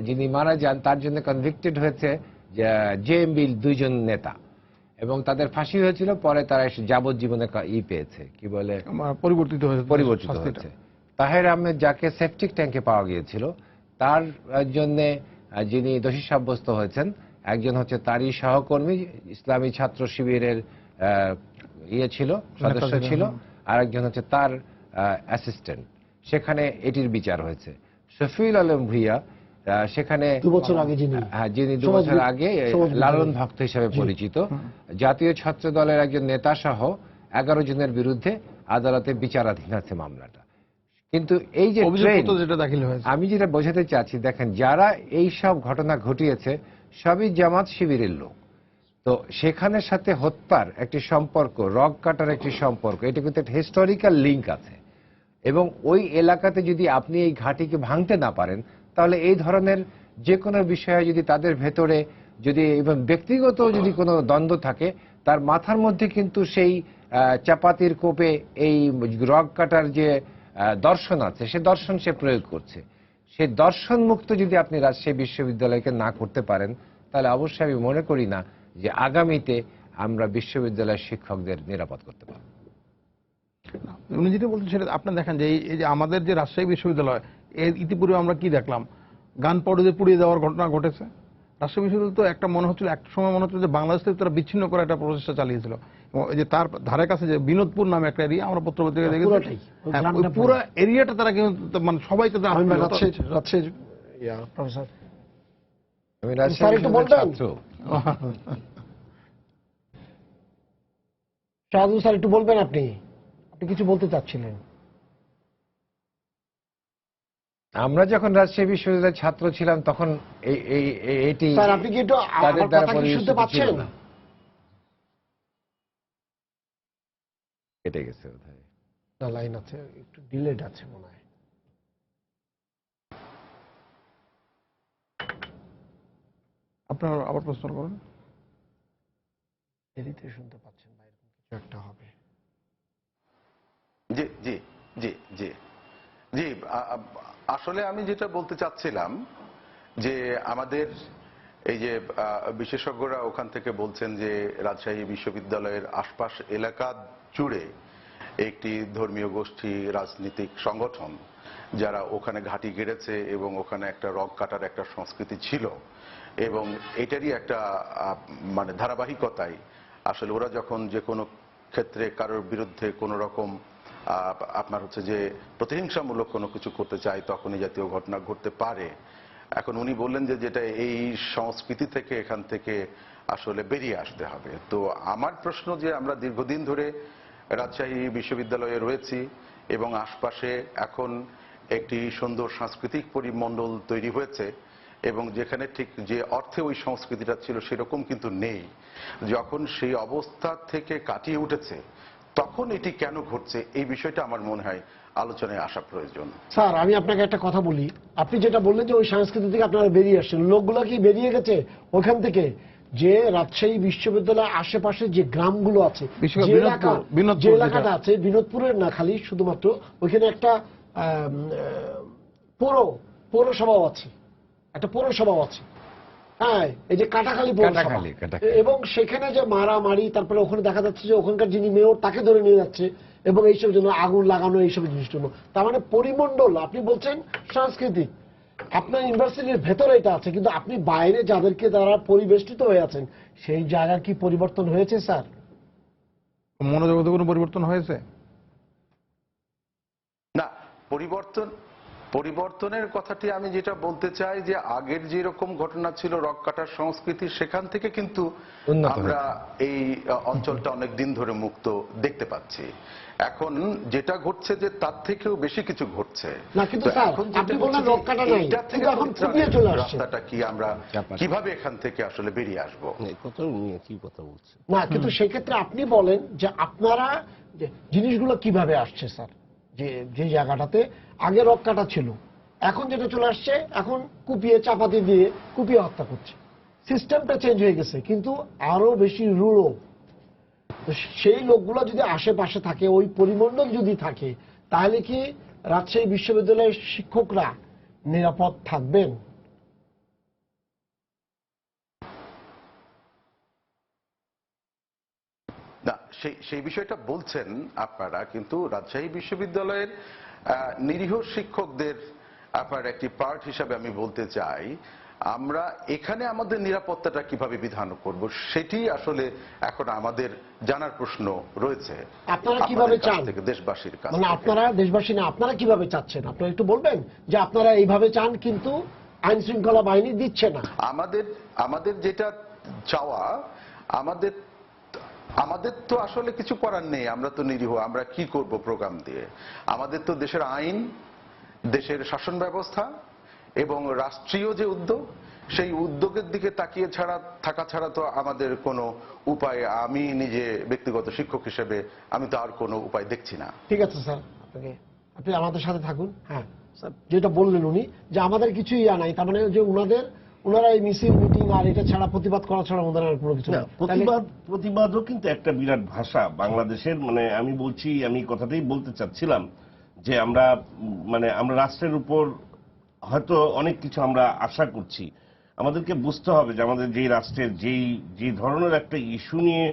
যিনি মারা যান তার জন্য কনভিক্টেড হয়েছে জেএমবির 2 জন নেতা, এবং তাদের ফাঁসি হয়েছিল, পরে তারা যাবজ্জীবনে পেয়েছে, কি বলে পরিবর্তিত হয়েছে। তাহের আহমেদ যাকে সেপটিক ট্যাঙ্কে পাওয়া গিয়েছিল, তার জন্য যিনি দোষী সাব্যস্ত হয়েছেন একজন হচ্ছে তারই সহকর্মী, ইসলামী ছাত্র শিবিরের সদস্য ছিল, আর একজন হচ্ছে তার অ্যাসিস্ট্যান্ট। সেখানে এটির বিচার হয়েছে। শফিউল আলম ভুইয়া সেখানে 2 বছর আগে যিনি 2 বছর আগে লালন ভক্ত হিসেবে পরিচিত, জাতীয় ছাত্র দলের একজন নেতা সহ 11 জনের বিরুদ্ধে আদালতে বিচারাধীন আছে মামলাটা। কিন্তু এই যে আমি যেটা বোঝাতে চাচ্ছি, দেখেন যারা এই সব ঘটনা ঘটিয়েছে সবই জামাত শিবিরের লোক। তো সেখানের সাথে হত্যার একটি সম্পর্ক, রগ কাটার একটি সম্পর্ক, এটা কিন্তু একটা হিস্টোরিক্যাল লিঙ্ক আছে। এবং ওই এলাকাতে যদি আপনি এই ঘাঁটিকে ভাঙতে না পারেন, তাহলে এই ধরনের যে কোনো বিষয়ে যদি তাদের ভেতরে যদি এবং ব্যক্তিগত যদি কোনো দ্বন্দ্ব থাকে, তার মাথার মধ্যে কিন্তু সেই চাপাতির কোপে এই রগ কাটার যে দর্শন আছে, সে দর্শন সে প্রয়োগ করছে। সেই দর্শন মুক্ত যদি আপনি রাজশাহী বিশ্ববিদ্যালয়কে না করতে পারেন, তাহলে অবশ্যই আমি মনে করি না যে আগামীতে আমরা বিশ্ববিদ্যালয়ের শিক্ষকদের নিরাপদ করতে পারব। উনি যেটা বলছেন সেটা আপনার দেখেন যে এই যে আমাদের যে রাজশাহী বিশ্ববিদ্যালয়, এর ইতিপূর্বে আমরা কি দেখলাম, গান পড়ে পুড়িয়ে দেওয়ার ঘটনা ঘটেছে। রাজশাহী বিশ্ববিদ্যালয় তো একটা মনে হচ্ছিল, এক সময় মনে হচ্ছিল যে বাংলাদেশ থেকে তারা বিচ্ছিন্ন করার একটা প্রচেষ্টা চালিয়েছিল। এবং এই যে তার ধারে কাছে যে বিনোদপুর নামে একটা এরিয়া, আমরা পত্রপত্রিকায় দেখেছি পুরো এরিয়াটা তারা কিন্তু মানে সবাই তাদের আমি রাজশাহী শাহাদুল স্যার একটু বলবেন, আপনি কিছু বলতে চাচ্ছিলেন? আমরা যখন রাজশাহী বিশ্ববিদ্যালয়ের ছাত্র ছিলাম তখন এটি স্যার আপনি কি একটু আমার কথা কি শুনতে পাচ্ছেন? কেটে গেছে বোধহয়, না লাইন আছে, একটু ডিলেড আছে মনে হয়। আপনারা আবার প্রশ্ন করেন। দেরিতে শুনতে পাচ্ছেন বা এরকম কিছু একটা হবে। জি জি জি জি জি আসলে আমি যেটা বলতে চাচ্ছিলাম যে আমাদের এই যে বিশেষজ্ঞরা ওখান থেকে বলছেন যে রাজশাহী বিশ্ববিদ্যালয়ের আশপাশ এলাকা জুড়ে একটি ধর্মীয় গোষ্ঠী, রাজনৈতিক সংগঠন যারা ওখানে ঘাঁটি গেড়েছে এবং ওখানে একটা রগ কাটার একটা সংস্কৃতি ছিল, এবং এটারই একটা মানে ধারাবাহিকতায় আসলে ওরা যখন যে কোনো ক্ষেত্রে কারোর বিরুদ্ধে কোনো রকম আপনার হচ্ছে যে প্রতিহিংসামূলক কোনো কিছু করতে চায়, তখন এই জাতীয় ঘটনা ঘটতে পারে। এখন উনি বললেন যে যেটা এই সংস্কৃতি থেকে এখান থেকে আসলে বেরিয়ে আসতে হবে। তো আমার প্রশ্ন যে আমরা দীর্ঘদিন ধরে রাজশাহী বিশ্ববিদ্যালয়ে রয়েছি এবং আশপাশে এখন একটি সুন্দর সাংস্কৃতিক পরিমণ্ডল তৈরি হয়েছে, এবং যেখানে ঠিক যে অর্থে ওই সংস্কৃতিটা ছিল সেরকম কিন্তু নেই। যখন সেই অবস্থা থেকে কাটিয়ে উঠেছে তখন এটি কেন ঘটছে, এই বিষয়টা আমার মনে হয় আলোচনায় আসা প্রয়োজন। স্যার আমি আপনাকে একটা কথা বলি, আপনি যেটা বললেন যে ওই সংস্কৃতি থেকে আপনারা বেরিয়ে আসছেন, লোকগুলো কি বেরিয়ে গেছে ওখান থেকে? যে রাজশাহী বিশ্ববিদ্যালয়ের আশেপাশে যে গ্রামগুলো আছে, যে এলাকাটা আছে, বিনোদপুরের না খালি শুধুমাত্র, ওইখানে একটা পৌরসভাও আছে, একটা পৌরসভাও আছে। হ্যাঁ, এই যে কাটাখালী পৌরসভা, এবং সেখানে যে মারামারি, তারপরে ওখানে দেখা যাচ্ছে যে ওখানকার যিনি মেয়র তাকে ধরে নিয়ে যাচ্ছে, এবং এইসব জন্য আগুন লাগানো, এইসব জিনিসের জন্য। তার মানে পরিমণ্ডল, আপনি বলছেন সাংস্কৃতিক, আপনার ইউনিভার্সিটির ভেতরে এটা আছে, কিন্তু আপনি বাইরে যাদেরকে দ্বারা পরিবেষ্টিত হয়ে আছেন, সেই জায়গার কি পরিবর্তন হয়েছে স্যার? মনোজগতে কোনো পরিবর্তন হয়েছে না। পরিবর্তনের কথাটি আমি যেটা বলতে চাই যে আগের যেরকম ঘটনা ছিল রক কাটার সংস্কৃতি, সেখান থেকে কিন্তু আমরা এই অঞ্চলটা অনেক দিন ধরে মুক্ত দেখতে পাচ্ছি। এখন যেটা ঘটছে যে তার থেকেও বেশি কিছু ঘটছে। না কিন্তু স্যার আপনি বললেন রক কাটা নাই, কিন্তু এখন ফুটিয়ে চলে আসছে। রাস্তাটা কি, আমরা কিভাবে এখান থেকে আসলে বেরিয়ে আসবো, এই কথা নিয়ে কি কথা বলছে না, কিন্তু সেই ক্ষেত্রে আপনি বলেন যে আপনারা জিনিসগুলো কিভাবে আসছে স্যার, যে জায়গাটাতে আগে রক কাটা ছিল, এখন যেটা চলে আসছে, এখন কুপিয়ে চাপাতি দিয়ে কুপিয়ে হত্যা করছে। সিস্টেমটা চেঞ্জ হয়ে গেছে, কিন্তু আরো বেশি রূঢ়। সেই লোকগুলো যদি আশেপাশে থাকে, ওই পরিমণ্ডল যদি থাকে, তাহলে কি রাজশাহী বিশ্ববিদ্যালয়ের শিক্ষকরা নিরাপদ থাকবেন? না, সেই বিষয়টা বলছেন আপনারা, কিন্তু রাজশাহী বিশ্ববিদ্যালয়ের নিরীহ শিক্ষকদের আপনার একটি পার্ট হিসাবে আমি বলতে চাই, আমরা এখানে আমাদের নিরাপত্তাটা কিভাবে বিধান করব সেটি আসলে এখন আমাদের জানার প্রশ্ন রয়েছে। আপনারা কিভাবে চান থেকে দেশবাসীর কাছে, মানে আপনারা দেশবাসী না, আপনারা কিভাবে চাচ্ছেন? আপনারা একটু বলবেন যে আপনারা এইভাবে চান কিন্তু আইন শৃঙ্খলা বাহিনী দিচ্ছে না। আমাদের যেটা চাওয়া, আমাদের তো আসলে কিছু করার নেই, আমরা তো নিরীহ, আমরা কি করব প্রোগ্রাম দিয়ে? আমাদের তো দেশের আইন, দেশের শাসন ব্যবস্থা এবং রাষ্ট্রীয় যে উদ্যোগ, সেই উদ্যোগের দিকে তাকিয়ে থাকা ছাড়া তো আমাদের কোনো উপায়, আমি নিজে ব্যক্তিগত শিক্ষক হিসেবে আমি তো আর কোনো উপায় দেখছি না। ঠিক আছে স্যার, আপনি আমাদের সাথে থাকুন। হ্যাঁ স্যার, যেটা বললেন উনি যে আমাদের কিছুই নাই, তার মানে যে ওনারা এই মিছিল মিটিং আর এটা ছাড়া, প্রতিবাদ করা ছাড়া ওনাদের আর কোনো কিছু না। প্রতিবাদও কিন্তু একটা বিরাট ভাষা বাংলাদেশের। মানে আমি বলছি, আমি কথাটাই বলতে চাচ্ছিলাম যে আমরা রাষ্ট্রের উপর হয়তো অনেক কিছু আমরা আশা করছি। আমাদেরকে বুঝতে হবে যে আমাদের যেই রাষ্ট্রের যে ধরনের একটা ইস্যু নিয়ে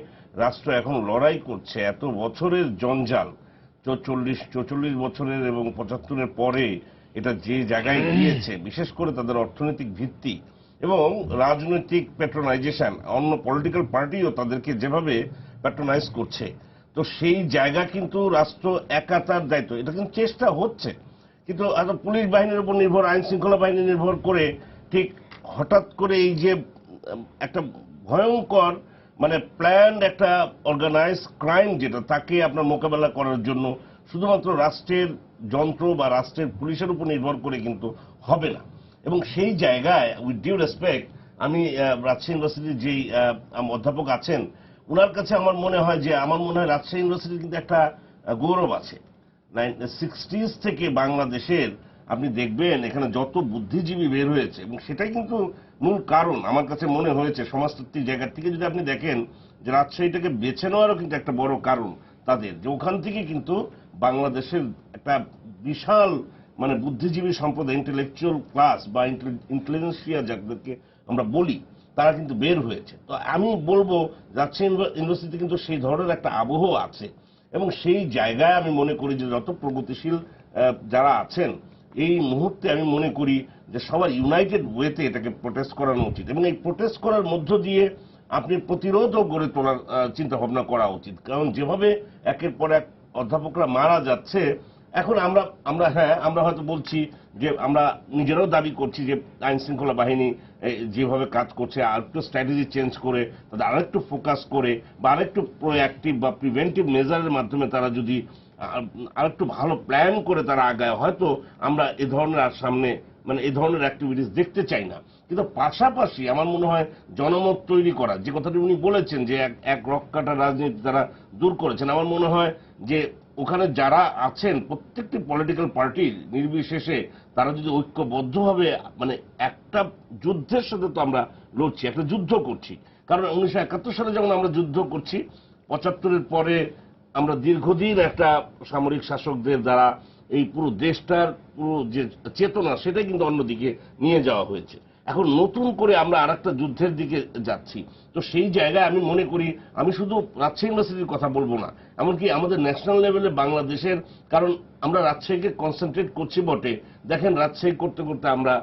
রাষ্ট্র এখন লড়াই করছে, এত বছরের জঞ্জাল, 44 বছরের এবং 75-এর পরে এটা যে জায়গায় গিয়েছে, বিশেষ করে তাদের অর্থনৈতিক ভিত্তি এবং রাজনৈতিক প্যাট্রোনাইজেশন, অন্য পলিটিক্যাল পার্টিও তাদেরকে যেভাবে প্যাট্রোনাইজ করছে, তো সেই জায়গা কিন্তু রাষ্ট্র একা তার দায়িত্ব, এটা কিন্তু চেষ্টা হচ্ছে, কিন্তু পুলিশ বাহিনীর উপর নির্ভর, আইন শৃঙ্খলা বাহিনী নির্ভর করে ঠিক হঠাৎ করে এই যে একটা ভয়ঙ্কর প্ল্যান্ড একটা অর্গানাইজ ক্রাইম, যেটা তাকে আপনার মোকাবেলা করার জন্য শুধুমাত্র রাষ্ট্রের যন্ত্র বা রাষ্ট্রের পুলিশের উপর নির্ভর করে কিন্তু হবে না। এবং সেই জায়গায় উইথ ডিউ রেসপেক্ট, আমি রাজশাহী ইউনিভার্সিটির যেই অধ্যাপক আছেন, ওনার কাছে আমার মনে হয় রাজশাহী ইউনিভার্সিটির কিন্তু একটা গৌরব আছে। 60s থেকে বাংলাদেশের আপনি দেখবেন এখানে যত বুদ্ধিজীবী বের হয়েছে, এবং সেটাই কিন্তু মূল কারণ আমার কাছে মনে হয়েছে। সমাজতাত্ত্বিক জায়গা থেকে যদি আপনি দেখেন যে রাজশাহীটাকে বেছে নেওয়ারও কিন্তু একটা বড় কারণ তাদের, যে ওখান থেকে কিন্তু বাংলাদেশের একটা বিশাল বুদ্ধিজীবী সম্পদ, ইন্টেলেকচুয়াল ক্লাস বা ইন্টেলিজেন্সিয়া যাদেরকে আমরা বলি, তারা কিন্তু বের হয়েছে। তো আমি বলবো রাজশাহী ইউনিভার্সিটিতে কিন্তু সেই ধরনের একটা আবহ আছে, এবং সেই জায়গায় আমি মনে করি যে যত প্রগতিশীল যারা আছেন এই মুহূর্তে, আমি মনে করি যে সবার ইউনাইটেড ওয়েতে এটাকে প্রোটেস্ট করানো উচিত, এবং এই প্রোটেস্ট করার মধ্য দিয়ে আপনি প্রতিরোধও গড়ে তোলার চিন্তা ভাবনা করা উচিত। কারণ যেভাবে একের পর এক অধ্যাপকরা মারা যাচ্ছে, এখন আমরা হয়তো বলছি যে আমরা নিজেরাও দাবি করছি যে আইন শৃঙ্খলা বাহিনী যেভাবে কাজ করছে, আরেকটু স্ট্র্যাটেজি চেঞ্জ করে, তাদের আরেকটু ফোকাস করে বা আরেকটু প্রোঅ্যাক্টিভ বা প্রিভেন্টিভ মেজারের মাধ্যমে তারা যদি আরেকটু ভালো প্ল্যান করে তারা আগায়, হয়তো আমরা এ ধরনের আর সামনে এই ধরনের অ্যাক্টিভিটিস দেখতে চাই না। কিন্তু পাশাপাশি আমার মনে হয় জনমত তৈরি করা, যে কথাটি উনি বলেছেন যে এক রক্কাটার রাজনীতি তারা দূর করেছেন, আমার মনে হয় যে ওখানে যারা আছেন প্রত্যেকটি পলিটিক্যাল পার্টির নির্বিশেষে তারা যদি ঐক্যবদ্ধভাবে একটা যুদ্ধের সাথে তো আমরা লড়ছি, একটা যুদ্ধ করছি। কারণ 1971 সালে যেমন আমরা যুদ্ধ করছি, 75-এর পরে আমরা দীর্ঘদিন একটা সামরিক শাসকদের দ্বারা এই পুরো দেশটার পুরো যে চেতনা, সেটাই কিন্তু অন্যদিকে নিয়ে যাওয়া হয়েছে। এখন নতুন করে আমরা আরেকটা যুদ্ধের দিকে যাচ্ছি। তো সেই জায়গায় আমি মনে করি, আমি শুধু রাজশাহী ইউনিভার্সিটির কথা বলবো না, এমনকি আমাদের ন্যাশনাল লেভেলে বাংলাদেশের, কারণ আমরা রাজশাহীকে কনসেন্ট্রেট করছি বটে, দেখেন রাজশাহী করতে করতে আমরা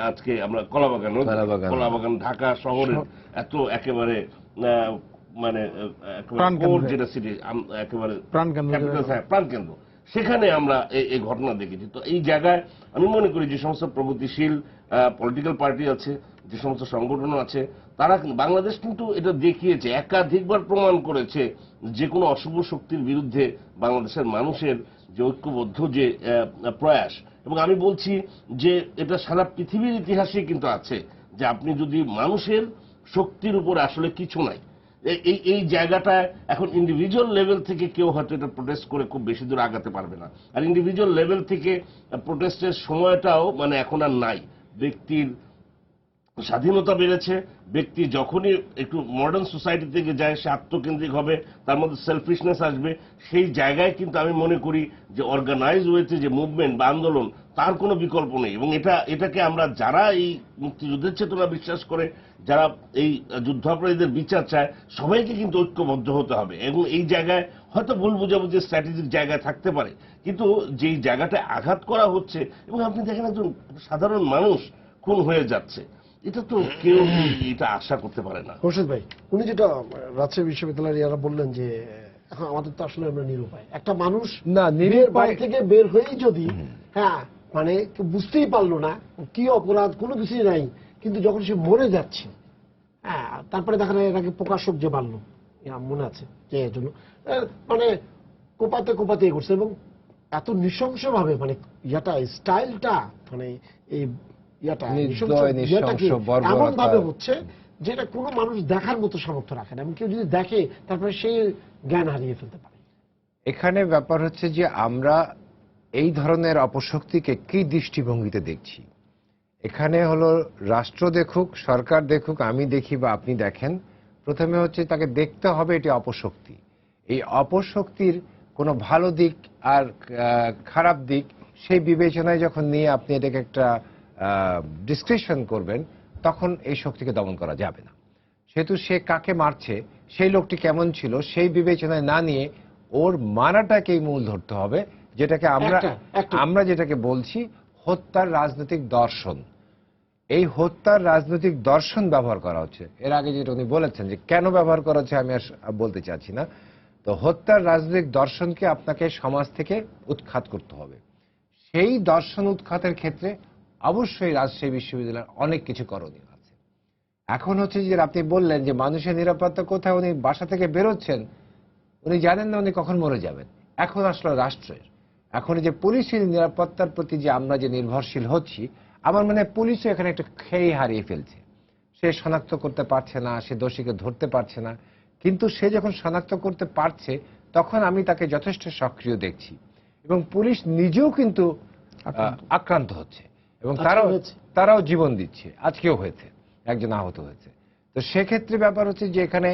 আজকে আমরা কলাবাগান ঢাকা শহরের এত একেবারে যেটা সিটি একেবারে প্রাণকেন্দ্র, সেখানে আমরা এই ঘটনা দেখেছি। তো এই জায়গায় আমি মনে করি যে সমস্ত প্রগতিশীল পলিটিক্যাল পার্টি আছে, যে সমস্ত সংগঠন আছে, তারা বাংলাদেশ কিন্তু এটা দেখিয়েছে, একাধিকবার প্রমাণ করেছে যে কোনো অশুভ শক্তির বিরুদ্ধে বাংলাদেশের মানুষের যে ঐক্যবদ্ধ যে প্রয়াস। এবং আমি বলছি যে এটা সারা পৃথিবীর ইতিহাসে কিন্তু আছে, যে আপনি যদি মানুষের শক্তির উপর আসলে কিছু নাই, এই জায়গাটায় এখন ইন্ডিভিজুয়াল লেভেল থেকে কেউ হয়তো এটা প্রোটেস্ট করে খুব বেশি দূর আগাতে পারবে না। আর ইন্ডিভিজুয়াল লেভেল থেকে প্রোটেস্টের সময়টাও এখন আর নাই। ব্যক্তির স্বাধীনতা বেড়েছে, ব্যক্তি যখনই একটু মডার্ন সোসাইটি থেকে যায় সে আত্মকেন্দ্রিক হবে, তার মধ্যে সেলফিশনেস আসবে। সেই জায়গায় কিন্তু আমি মনে করি যে অর্গানাইজ ওয়েতে যে মুভমেন্ট বা আন্দোলন তার কোনো বিকল্প নেই। এবং এটাকে আমরা যারা এই মুক্তিযুদ্ধের চেতনা বিশ্বাস করে, যারা এই যুদ্ধাপরাধীদের বিচার চায়, সবাইকে কিন্তু ঐক্যবদ্ধ হতে হবে। এবং এই জায়গায় হয়তো ভুল বুঝাবুঝি স্ট্র্যাটেজিক জায়গায় থাকতে পারে, কিন্তু যেই জায়গাটায় আঘাত করা হচ্ছে, এবং আপনি দেখেন একজন সাধারণ মানুষ খুন হয়ে যাচ্ছে, এটা তো কেউ এটা আশা করতে পারে না। খোরশেদ ভাই, উনি যেটা রাজশাহী বিশ্ববিদ্যালয়ের ইয়ারা বললেন যে এখন আমাদের তো আসলে আমরা নিরুপায়, একটা মানুষ না, বিয়ের বাড়ি থেকে বের হয়েই যদি মানে বুঝতেই পারলো না কি অপরাধ, কোনো কিছুই নাই, কিন্তু যখন সে মরে যাচ্ছে, তারপরে দেখা যায় এটাকে প্রকাশক যে মারলো, মনে আছে যে এর জন্য মানে কোপাতে কোপাতে এ করছে, এবং এত নৃশংস ভাবে, মানে স্টাইলটা, মানে এই এমন ভাবে হচ্ছে যেটা কোনো মানুষ দেখার মতো সামর্থ্য রাখে না, এবং কেউ যদি দেখে তারপরে সে জ্ঞান হারিয়ে ফেলতে পারে। এখানে ব্যাপার হচ্ছে যে আমরা এই ধরনের অপশক্তিকে কি দৃষ্টিভঙ্গিতে দেখছি। এখানে হলো রাষ্ট্র দেখুক, সরকার দেখুক, আমি দেখি বা আপনি দেখেন, প্রথমে হচ্ছে তাকে দেখতে হবে এটি অপশক্তি। এই অপশক্তির কোনো ভালো দিক আর খারাপ দিক সেই বিবেচনায় যখন নিয়ে আপনি এটাকে একটা ডিসক্রিপশন করবেন, তখন এই শক্তিকে দমন করা যাবে না। সেহেতু সে কাকে মারছে, সেই লোকটি কেমন ছিল, সেই বিবেচনায় না নিয়ে ওর মারাটাকেই মূল ধরতে হবে, যেটাকে আমরা যেটাকে বলছি হত্যার রাজনৈতিক দর্শন। এই হত্যার রাজনৈতিক দর্শন ব্যবহার করা হচ্ছে। এর আগে যেটা উনি বলেছেন যে কেন ব্যবহার করা হচ্ছে আমি আর বলতে চাচ্ছি না। তো হত্যার রাজনৈতিক দর্শনকে আপনাকে সমাজ থেকে উৎখাত করতে হবে। সেই দর্শন উৎখাতের ক্ষেত্রে অবশ্যই রাজশাহী বিশ্ববিদ্যালয়ের অনেক কিছু করণীয় আছে। এখন হচ্ছে যে আপনি বললেন যে মানুষের নিরাপত্তা কোথায়, উনি বাসা থেকে বেরোচ্ছেন, উনি জানেন না উনি কখন মরে যাবেন। এখন আসলে রাষ্ট্রের, এখন যে পুলিশের নিরাপত্তার প্রতি যে আমরা যে নির্ভরশীল হচ্ছি, আমার মনে হয় পুলিশও এখানে একটা খেই হারিয়ে ফেলছে। সে শনাক্ত করতে পারছে না, সে দোষীকে ধরতে পারছে না, কিন্তু সে যখন শনাক্ত করতে পারছে তখন আমি তাকে যথেষ্ট সক্রিয় দেখছি, এবং পুলিশ নিজেও কিন্তু আক্রান্ত হচ্ছে, এবং তারাও জীবন দিচ্ছে। আজকেও হয়েছে, একজন আহত হয়েছে। তো সেক্ষেত্রে ব্যাপার হচ্ছে যে এখানে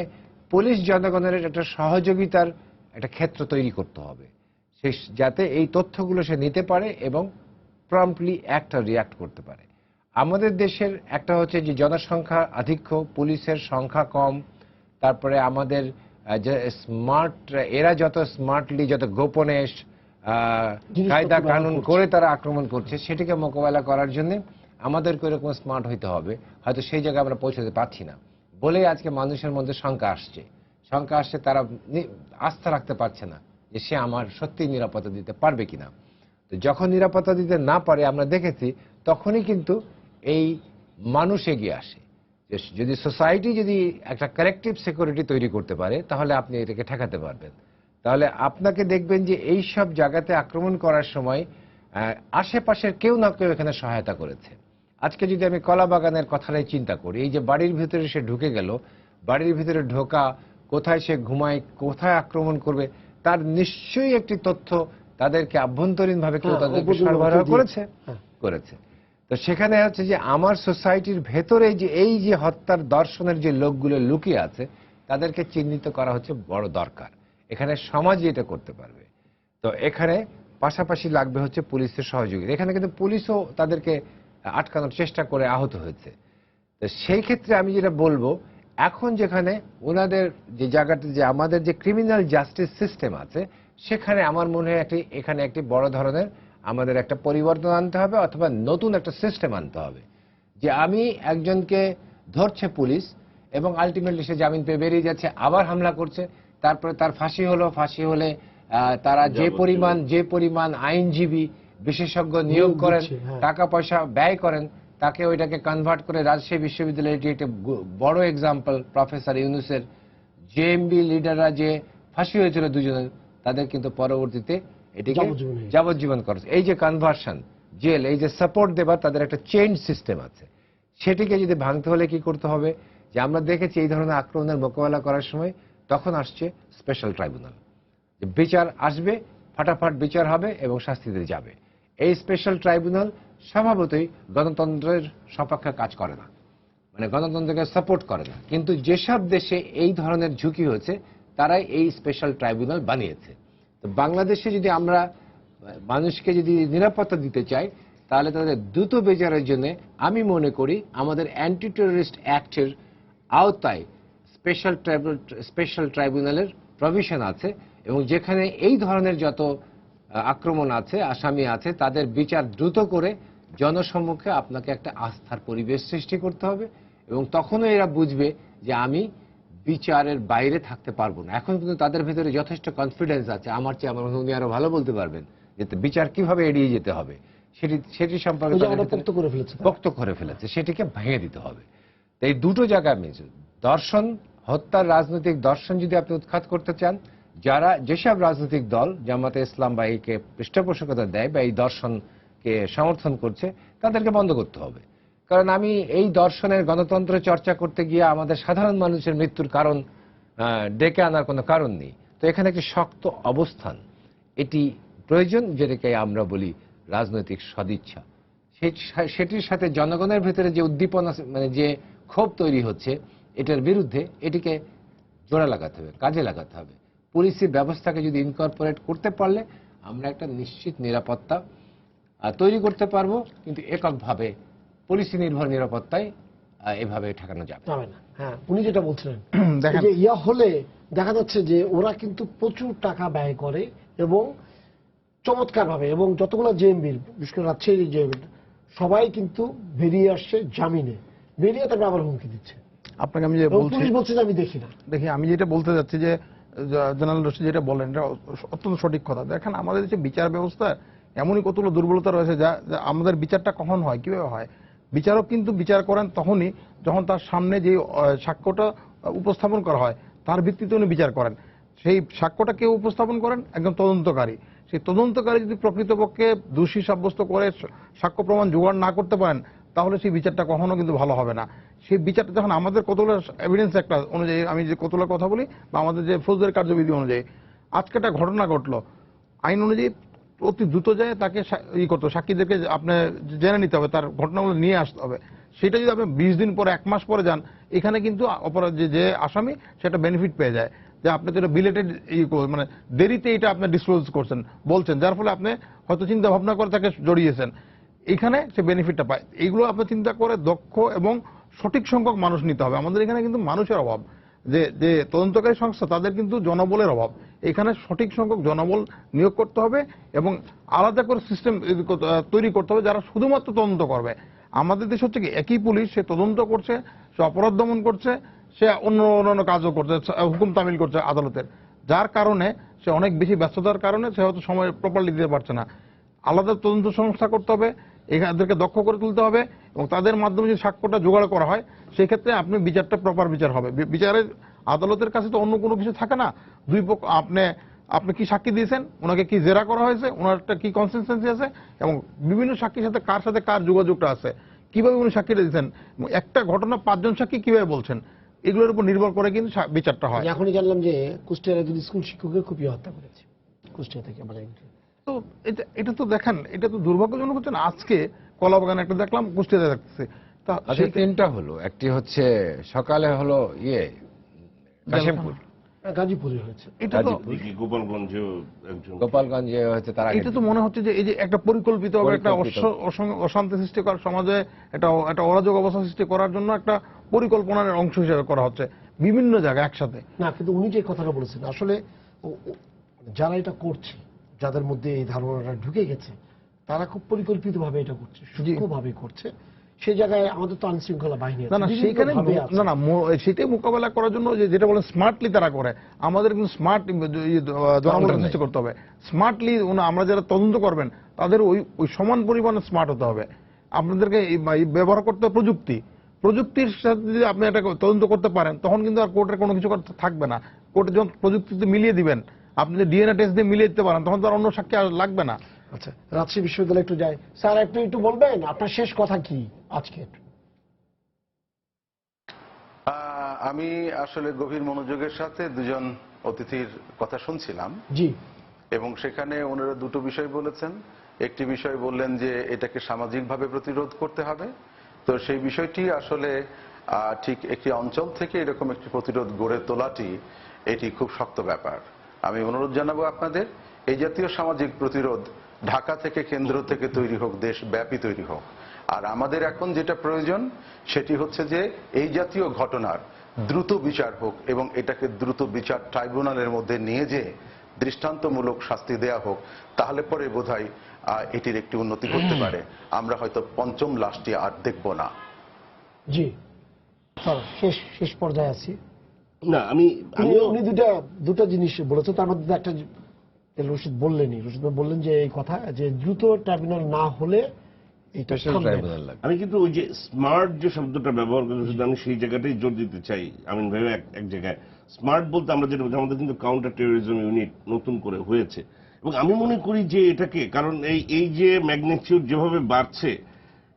পুলিশ জনগণের একটা সহযোগিতার একটা ক্ষেত্র তৈরি করতে হবে, সে যাতে এই তথ্যগুলো সে নিতে পারে এবং প্রম্পটলি একটা রিয়াক্ট করতে পারে। আমাদের দেশের একটা হচ্ছে যে জনসংখ্যা আধিক্য, পুলিশের সংখ্যা কম, তারপরে আমাদের যে স্মার্ট, এরা যত স্মার্টলি, যত গোপনে কায়দা কানুন করে তারা আক্রমণ করছে, সেটিকে মোকাবেলা করার জন্য আমাদেরকে এরকম স্মার্ট হইতে হবে। হয়তো সেই জায়গায় আমরা পৌঁছতে পারছি না বলেই আজকে মানুষের মধ্যে শঙ্কা আসছে, তারা আস্থা রাখতে পারছে না যে সে আমার সত্যি নিরাপত্তা দিতে পারবে কিনা। তো যখন নিরাপত্তা দিতে না পারে, আমরা দেখেছি, তখনই কিন্তু এই মানুষ এগিয়ে আসে। যদি সোসাইটি যদি একটা কালেকটিভ সিকিউরিটি তৈরি করতে পারে, তাহলে আপনি এটাকে ঠেকাতে পারবেন। তাহলে আপনাকে দেখবেন যে এই সব জায়গাতে আক্রমণ করার সময় আশেপাশের কেউ না কেউ এখানে সহায়তা করেছে। আজকে যদি আমি কলা বাগানের কথাটাই চিন্তা করি, এই যে বাড়ির ভিতরে সে ঢুকে গেল, বাড়ির ভিতরে ঢোকা, কোথায় সে ঘুমায়, কোথায় আক্রমণ করবে, তার নিশ্চয়ই একটি তথ্য তাদেরকে আভ্যন্তরীণভাবে কেউ তাদেরকে সরবরাহ করেছে। তো সেখানে হচ্ছে যে আমার সোসাইটির ভেতরে যে এই যে হত্যার দর্শনের যে লোকগুলো লুকিয়ে আছে, তাদেরকে চিহ্নিত করা হচ্ছে বড় দরকার। এখানে সমাজ এটা করতে পারবে। তো এখানে পাশাপাশি লাগবে হচ্ছে পুলিশের সহযোগিতা। এখানে কিন্তু পুলিশও তাদেরকে আটকানোর চেষ্টা করে আহত হয়েছে। তো সেই ক্ষেত্রে আমি যেটা বলবো, এখন যেখানে ওনাদের যে জায়গাতে যে আমাদের যে ক্রিমিনাল জাস্টিস সিস্টেম আছে, সেখানে আমার মনে হয় এখানে একটি বড় ধরনের আমাদের একটা পরিবর্তন আনতে হবে, অথবা নতুন একটা সিস্টেম আনতে হবে। যে আমি একজনকে ধরছে পুলিশ, এবং আলটিমেটলি সে জামিন পেয়ে বেরিয়ে যাচ্ছে, আবার হামলা করছে, তারপরে তার ফাঁসি হলে তারা যে পরিমাণ আইনজীবী বিশেষজ্ঞ নিয়োগ করেন, টাকা পয়সা ব্যয় করেন, তাকে ওইটাকে কনভার্ট করে রাজশাহী বিশ্ববিদ্যালয়ে এটি একটা বড় এক্সাম্পল। প্রফেসর ইউনুসের জেএমবি লিডাররা যে ফাঁসি হয়েছিল দুজনের, তাদের কিন্তু পরবর্তীতে এটিকে যাবজ্জীবন করেছে। এই যে কনভার্সন, জেল, এই যে সাপোর্ট দেবার তাদের একটা চেঞ্জ সিস্টেম আছে, সেটিকে যদি ভাঙতে হলে কি করতে হবে, যে আমরা দেখেছি এই ধরনের আক্রমণের মোকাবেলা করার সময় তখন আসছে স্পেশাল ট্রাইব্যুনাল, বিচার আসবে, ফাটাফাট বিচার হবে এবং শাস্তিতে যাবে। এই স্পেশাল ট্রাইব্যুনাল স্বভাবতই গণতন্ত্রের সপক্ষে কাজ করে না। মানে গণতন্ত্রকে সাপোর্ট করে না। কিন্তু যেসব দেশে এই ধরনের ঝুঁকি হচ্ছে তারাই এই স্পেশাল ট্রাইব্যুনাল বানিয়েছে। তো বাংলাদেশে যদি আমরা মানুষকে যদি নিরাপত্তা দিতে চাই তাহলে তাদের দ্রুত বিচারের জন্য আমি মনে করি আমাদের অ্যান্টি টেররিস্ট অ্যাক্টের আওতায় স্পেশাল ট্রাইব্যুনালের প্রভিশন আছে, এবং যেখানে এই ধরনের যত আক্রমণ আছে, আসামি আছে, তাদের বিচার দ্রুত করে জনসম্মুখে আপনাকে একটা আস্থার পরিবেশ সৃষ্টি করতে হবে, এবং তখনও এরা বুঝবে যে আমি বিচারের বাইরে থাকতে পারবো না। এখন কিন্তু তাদের ভেতরে যথেষ্ট কনফিডেন্স আছে, আমার চেয়ে আমার উনি আরো ভালো বলতে পারবেন যে বিচার কিভাবে এড়িয়ে যেতে হবে, সেটি সম্পর্কে পোক্ত করে ফেলেছে, সেটিকে ভেঙে দিতে হবে। তো এই দুটো জায়গায় মিলছে। দর্শন হত্যার রাজনৈতিক দর্শন যদি আপনি উৎখাত করতে চান, যেসব রাজনৈতিক দল জামাতে ইসলাম বা একে পৃষ্ঠপোষকতা দেয় বা এই দর্শনকে সমর্থন করছে তাদেরকে বন্ধ করতে হবে। কারণ আমি এই দর্শনের গণতন্ত্র চর্চা করতে গিয়ে আমাদের সাধারণ মানুষের মৃত্যুর কারণ ডেকে আনার কোনো কারণ নেই। তো এখানে একটি শক্ত অবস্থান এটি প্রয়োজন, যেটাকে আমরা বলি রাজনৈতিক সদিচ্ছা। সেটির সাথে জনগণের ভেতরে যে উদ্দীপনা, মানে যে ক্ষোভ তৈরি হচ্ছে এটার বিরুদ্ধে, এটিকে জোড়া লাগাতে হবে, কাজে লাগাতে হবে। পুলিশি ব্যবস্থাকে যদি ইনকর্পোরেট করতে পারলে আমরা একটা নিশ্চিত নিরাপত্তা তৈরি করতে পারবো, কিন্তু এককভাবে পলিসি নির্ভর নিরাপত্তায় এভাবে ঠেকানো যাবে না। হ্যাঁ, উনি যেটা বলছিলেন যে ইয়া হলে দেখা যাচ্ছে যে ওরা কিন্তু প্রচুর টাকা ব্যয় করে এবং চমৎকার ভাবে, এবং যতগুলো জেএমবির, বিশেষ করে রাজশাহী জেএমবি সবাই কিন্তু বেরিয়ে আসছে জামিনে, বেরিয়ে তারপর আবার হুমকি দিচ্ছে। আপনাকে আমি যে বলছি যে আমি দেখি না। দেখি আমি যেটা বলতে যাচ্ছি যে জেনারেল রশিদ যেটা বলেন এটা অত্যন্ত সঠিক কথা। দেখেন আমাদের যে বিচার ব্যবস্থা এমনই কতগুলো দুর্বলতা রয়েছে যা আমাদের বিচারটা কখন হয়, কিভাবে হয়। বিচারক কিন্তু বিচার করেন তখনই যখন তার সামনে যে সাক্ষ্যটা উপস্থাপন করা হয় তার ভিত্তিতে উনি বিচার করেন। সেই সাক্ষ্যটা কেউ উপস্থাপন করেন? একজন তদন্তকারী। সেই তদন্তকারী যদি প্রকৃতপক্ষে দোষী সাব্যস্ত করে সাক্ষ্য প্রমাণ জোগাড় না করতে পারেন তাহলে সেই বিচারটা কখনো কিন্তু ভালো হবে না। সেই বিচারটা যখন আমাদের কতগুলো এভিডেন্স একটা অনুযায়ী, আমি যে কতগুলো কথা বলি বা আমাদের যে ফৌজদারি কার্যবিধি অনুযায়ী আজকে একটা ঘটনা ঘটলো, আইন অনুযায়ী অতি দ্রুত যায় তাকে করতে হবে, সাক্ষীদেরকে আপনি জেনে নিতে হবে, তার ঘটনাগুলো নিয়ে আসতে হবে। সেটা যদি আপনি 20 দিন পরে 1 মাস পরে যান, এখানে কিন্তু অপরাধ যে আসামি সেটা বেনিফিট পেয়ে যায় যে আপনি তো এটা বিলেটেড মানে দেরিতে এটা আপনি ডিসক্লোজ করছেন বলছেন, যার ফলে আপনি হয়তো চিন্তা ভাবনা করে তাকে জড়িয়েছেন, এখানে সে বেনিফিটটা পায়। এইগুলো আপনি চিন্তা করে দক্ষ এবং সঠিক সংখ্যক মানুষ নিতে হবে। আমাদের এখানে কিন্তু মানুষের অভাব, যে তদন্তকারী সংস্থা তাদের কিন্তু জনবলের অভাব। এখানে সঠিক সংখ্যক জনবল নিয়োগ করতে হবে এবং আলাদা করে সিস্টেম তৈরি করতে হবে যারা শুধুমাত্র তদন্ত করবে। আমাদের দেশ হচ্ছে কি একই পুলিশ, সে তদন্ত করছে, সে অপরাধ দমন করছে, সে অন্যান্য কাজও করছে, হুকুম তামিল করছে আদালতের, যার কারণে সে অনেক বেশি ব্যস্ততার কারণে সে হয়তো সময় প্রপারলি দিতে পারছে না। আলাদা তদন্ত সংস্থা করতে হবে, এদেরকে দক্ষ করে তুলতে হবে এবং তাদের মাধ্যমে যদি সাক্ষ্যটা জোগাড় করা হয় সেই ক্ষেত্রে আপনি বিচারটা প্রপার বিচার হবে। বিচারের আদালতের কাছে তো অন্য কোনো কিছু থাকে না, দুই পক্ষ আপনি কি সাক্ষী দিয়েছেন, ওনাকে কি জেরা করা হয়েছে, ওনারটা কি কনসিস্টেন্সি আছে এবং বিভিন্ন সাক্ষীর সাথে কার যোগাযোগটা আছে, কিভাবে উনি সাক্ষীটা দিয়েছেন, একটা ঘটনা 5 জন সাক্ষী কিভাবে বলছেন, এগুলোর উপর নির্ভর করে কিন্তু বিচারটা হয়। এখনই জানলাম যে কুষ্টিয়ার একজন স্কুল শিক্ষকের কুপিয়ে হত্যা করেছে কুষ্টিয়া থেকে। মানে তো এটা তো দেখেন, এটা তো দুর্ভাগ্যজনক হচ্ছে না। আজকে কলাবাগানে একটা দেখলাম, কুষ্টিয়াতে দেখতেছি। আচ্ছা, 3টা হলো, একটি হচ্ছে সকালে হলো কাশিমপুর, গাজীপুরে হয়েছে, এটা তো গোপালগঞ্জে হয়েছে। তারা এটা তো মনে হচ্ছে যে এই যে একটা পরিকল্পিত একটা অশান্তি সৃষ্টি করার, সমাজে একটা অরাজক অবস্থা সৃষ্টি করার জন্য একটা পরিকল্পনার অংশ হিসেবে করা হচ্ছে বিভিন্ন জায়গায় একসাথে। না, কিন্তু উনি যে কথাটা বলেছেন আসলে যারা এটা করছে, যাদের মধ্যে এই ধারণাটা ঢুকে গেছে, তারা খুব পরিকল্পিতভাবে এটা করছে, সূক্ষ্মভাবে করছে। সেই জায়গায় আমাদের তো আইনশৃঙ্খলা বাহিনী সেখানে সেটাই মোকাবেলা করার জন্য যেটা বলেন স্মার্টলি তারা করে। আমাদের কিন্তু স্মার্ট জনমত সৃষ্টি করতে হবে। স্মার্টলি আমরা যারা তদন্ত করবেন তাদের ওই সমান পরিমাণে স্মার্ট হতে হবে। আপনাদেরকে ব্যবহার করতে হবে প্রযুক্তির সাথে যদি আপনি একটা তদন্ত করতে পারেন তখন কিন্তু আর কোর্টের কোনো কিছু থাকবে না। কোর্টে যখন প্রযুক্তিতে মিলিয়ে দিবেন, আপনি যদি ডিএনএ টেস্ট দিয়ে মিলিয়ে দিতে পারেন তখন তো আর অন্য সাক্ষী আর লাগবে না। আচ্ছা, রাজশাহী বিশ্ববিদ্যালয় একটু যাই। স্যার, আপনি একটু বলবেন আপনার শেষ কথা কি আজকে? আমি আসলে গভীর মনোযোগের সাথে দুজন অতিথির কথা শুনছিলাম। জি। এবং সেখানে ওনারা দুটো বিষয় বলেছেন। একটি বিষয় বললেন যে এটাকে সামাজিকভাবে প্রতিরোধ করতে হবে। তো সেই বিষয়টি আসলে ঠিক একটি অঞ্চল থেকে এরকম একটি প্রতিরোধ গড়ে তোলাটি এটি খুব শক্ত ব্যাপার। আমি অনুরোধ জানাবো আপনাদের, এই জাতীয় সামাজিক প্রতিরোধ ঢাকা থেকে, কেন্দ্র থেকে তৈরি হোক, দেশব্যাপী তৈরি হোক। আর আমাদের এখন যেটা প্রয়োজন সেটি হচ্ছে যে এই জাতীয় ঘটনার দ্রুত বিচার হোক এবং এটাকে দ্রুত বিচার ট্রাইব্যুনালের মধ্যে নিয়ে যেয়ে দৃষ্টান্তমূলক শাস্তি দেয়া হোক। তাহলে পরে বোধহয় এটির একটি উন্নতি করতে পারে। আমরা হয়তো পঞ্চম লাশটি আর দেখব না। জি চলো শেষ পর্যায়ে আছি। না আমি উনি দুটা জিনিস বলেছেন, তার মধ্যে একটা রশিদ বললেনই, রশিদ ভাই বললেন যে এই কথা যে দ্রুত ট্রাইব্যুনাল না হলে এটা স্পেশাল থামবে না। ট্রাইব্যুনাল লাগবে। আমি কিন্তু ওই যে স্মার্ট যে শব্দটা ব্যবহার করেছি, শুধু আমি সেই জায়গাটাই জোর দিতে চাই। আমিন ভাই এক জায়গায় স্মার্ট বলতে আমরা যেটা বুঝি, আমাদের কিন্তু কাউন্টার টেরোরিজম ইউনিট নতুন করে হয়েছে, এবং আমি মনে করি যে এটাকে, কারণ এই যে ম্যাগনিটিউড যেভাবে বাড়ছে,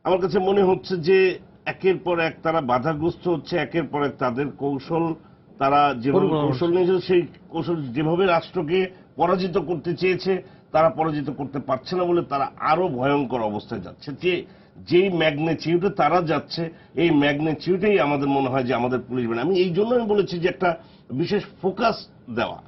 আমার কাছে মনে হচ্ছে যে একের পর এক তারা বাধাগ্রস্ত হচ্ছে, একের পর এক তাদের কৌশল, তারা যেভাবে কৌশল নিয়েছে সেই কৌশল যেভাবে রাষ্ট্রকে পরাজিত করতে চেয়েছে তারা পরাজিত করতে পারছে না বলে তারা আরো ভয়ঙ্কর অবস্থায় যাচ্ছে। যেই ম্যাগনিটিউডে তারা যাচ্ছে, এই ম্যাগনিটিউডেই আমাদের মনে হয় যে আমাদের পুলিশ বাহিনী, আমি এই জন্য আমি বলেছি যে একটা বিশেষ ফোকাস দেওয়া।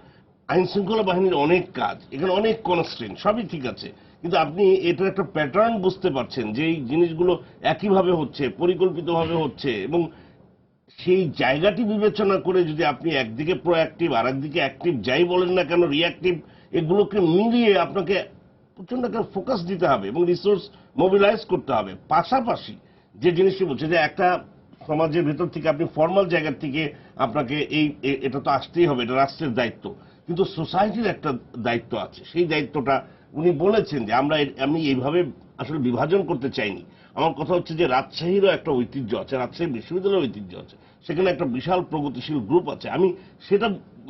আইন শৃঙ্খলা বাহিনীর অনেক কাজ, এখানে অনেক কনস্ট্রেন্ট, সবই ঠিক আছে, কিন্তু আপনি এটার একটা প্যাটার্ন বুঝতে পারছেন যে এই জিনিসগুলো একইভাবে হচ্ছে, পরিকল্পিতভাবে হচ্ছে, এবং সেই জায়গাটি বিবেচনা করে যদি আপনি একদিকে প্রোঅ্যাক্টিভ আর একদিকে অ্যাক্টিভ যাই বলেন না কেন, রিঅ্যাক্টিভ, এগুলোকে মিলিয়ে আপনাকে প্রচন্ড একটা ফোকাস দিতে হবে এবং রিসোর্স মোবিলাইজ করতে হবে। পাশাপাশি যে জিনিসটি বলছে যে একটা সমাজের ভেতর থেকে আপনি ফর্মাল জায়গার থেকে আপনাকে এটা তো আসতেই হবে, এটা রাষ্ট্রের দায়িত্ব, কিন্তু সোসাইটির একটা দায়িত্ব আছে। সেই দায়িত্বটা উনি বলেছেন যে আমি এইভাবে আসলে বিভাজন করতে চাইনি। আমার কথা হচ্ছে যে রাজশাহীরও একটা ঐতিহ্য আছে, রাজশাহী বিশ্ববিদ্যালয়ের ঐতিহ্য আছে, সেখানে একটা বিশাল প্রগতিশীল গ্রুপ আছে। আমি সেটা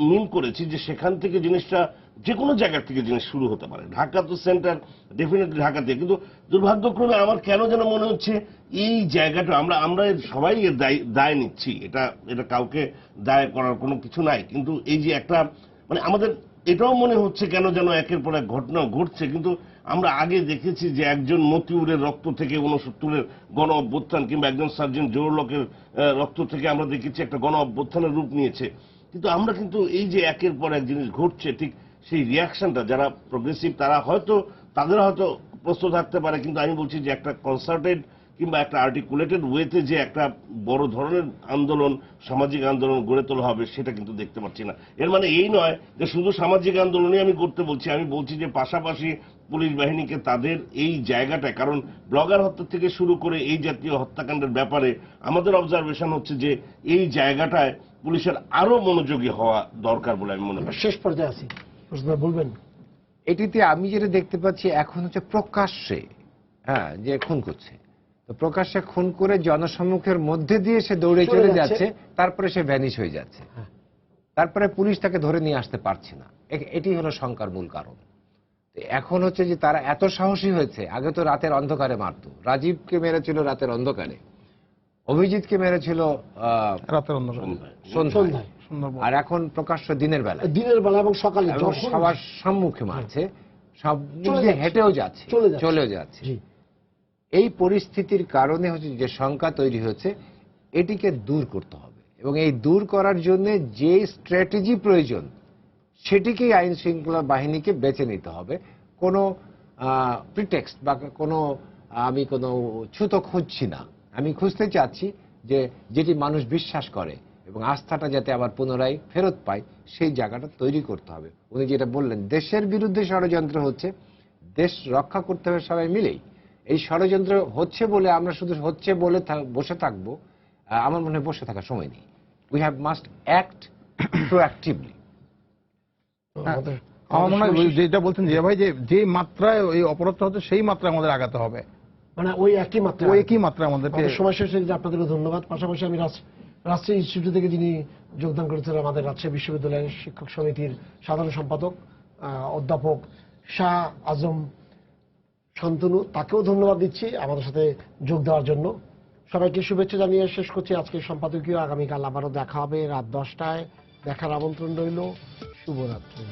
মিন করেছি যে সেখান থেকে জিনিসটা যে কোনো জায়গা থেকে জিনিস শুরু হতে পারে। ঢাকা তো সেন্টার, ডেফিনেটলি ঢাকাতে, কিন্তু দুর্ভাগ্যক্রমে আমার কেন যেন মনে হচ্ছে এই জায়গাটা আমরা সবাই এর দায় নিচ্ছি, এটা কাউকে দায় করার কোনো কিছু নাই, কিন্তু এই যে একটা মানে আমাদের এটাও মনে হচ্ছে কেন যেন একের পর এক ঘটনা ঘটছে, কিন্তু আমরা আগে দেখেছি যে একজন মতিউরের রক্ত থেকে 69-এর গণ অভ্যুত্থান, কিংবা একজন সার্জেন্ট জোহরলকের রক্ত থেকে আমরা দেখেছি একটা গণ অভ্যুত্থানের রূপ নিয়েছে। কিন্তু আমরা কিন্তু এই যে একের পর এক জিনিস ঘটছে, ঠিক সেই রিয়াকশনটা যারা প্রোগ্রেসিভ তাদের হয়তো প্রস্তুত থাকতে পারে, কিন্তু আমি বলছি যে একটা কনসার্টেড কিংবা একটা আর্টিকুলেটেড ওয়েতে যে একটা বড় ধরনের আন্দোলন, সামাজিক আন্দোলন গড়ে তোলা হবে, সেটা কিন্তু দেখতে পাচ্ছি না। এর মানে এই নয় যে শুধু সামাজিক আন্দোলনই আমি করতে বলছি, আমি বলছি যে পাশাপাশি পুলিশ বাহিনীকে তাদের এই জায়গাটায়, কারণ ব্লগার হত্যা থেকে শুরু করে এই জাতীয় হত্যাকাণ্ডের ব্যাপারে আমাদের অবজারভেশন হচ্ছে যে এই জায়গাটায় পুলিশের আরো মনোযোগী হওয়া দরকার বলে আমি মনে করি। শেষ পর্যায়ে আছি, বলবেন। এটিতে আমি যেটা দেখতে পাচ্ছি এখন হচ্ছে প্রকাশ্যে যে খুন করছে, তো প্রকাশ্যে খুন করে জনসম্মুখের মধ্যে দিয়ে সে দৌড়ে চলে যাচ্ছে, তারপরে সে ভ্যানিশ হয়ে যাচ্ছে, তারপরে পুলিশ তাকে ধরে নিয়ে আসতে পারছে না। এটি হলো শঙ্কার মূল কারণ। এখন হচ্ছে যে তারা এত সাহসী হয়েছে, আগে তো রাতের অন্ধকারে মারত, রাজীবকে মেরেছিল রাতের অন্ধকারে, অভিজিৎকে মেরেছিল রাতের অন্ধকারে, সন্ধ্যায়, আর এখন প্রকাশ্য দিনের বেলা এবং সকালে সবার সম্মুখে মারছে, সব হেঁটেও যাচ্ছে, চলেও যাচ্ছে। এই পরিস্থিতির কারণে হচ্ছে যে শঙ্কা তৈরি হচ্ছে, এটিকে দূর করতে হবে, এবং এই দূর করার জন্য যে স্ট্র্যাটেজি প্রয়োজন সেটিকেই আইন শৃঙ্খলা বাহিনীকে বেছে নিতে হবে। কোনো প্রিটেক্সট বা আমি কোনো ছুতো খুঁজছি না, আমি খুঁজতে চাচ্ছি যে যেটি মানুষ বিশ্বাস করে এবং আস্থাটা যাতে আবার পুনরায় ফেরত পায়, সেই জায়গাটা তৈরি করতে হবে। উনি যেটা বললেন, দেশের বিরুদ্ধে ষড়যন্ত্র হচ্ছে, দেশ রক্ষা করতে হবে সবাই মিলেই। এই ষড়যন্ত্র হচ্ছে বলে আমরা শুধু হচ্ছে বলে বসে থাকবো, আমার মনে হয় বসে থাকার সময় নেই। We have must act proactively. আমার মনে হয় যেটা বলছেন জিয়া ভাই, যে মাত্রায় এই অপরাধটা হচ্ছে সেই মাত্রায় আমাদের আগাতে হবে, মানে ওই একই মাত্রা আমাদেরকে। সময় শেষ হয়ে, আপনাদেরকে ধন্যবাদ। পাশাপাশি আমি রাজশাহী ইনস্টিটিউট থেকে যিনি যোগদান করেছিলেন, আমাদের রাজশাহী বিশ্ববিদ্যালয়ের শিক্ষক সমিতির সাধারণ সম্পাদক অধ্যাপক শাহ আজম শান্তনু, তাকেও ধন্যবাদ দিচ্ছি আমাদের সাথে যোগ দেওয়ার জন্য। সবাইকে শুভেচ্ছা জানিয়ে শেষ করছি আজকের সম্পাদকীয়। আগামীকাল আবারও দেখা হবে রাত 10টায়, দেখার আমন্ত্রণ রইল। শুভরাত্রি।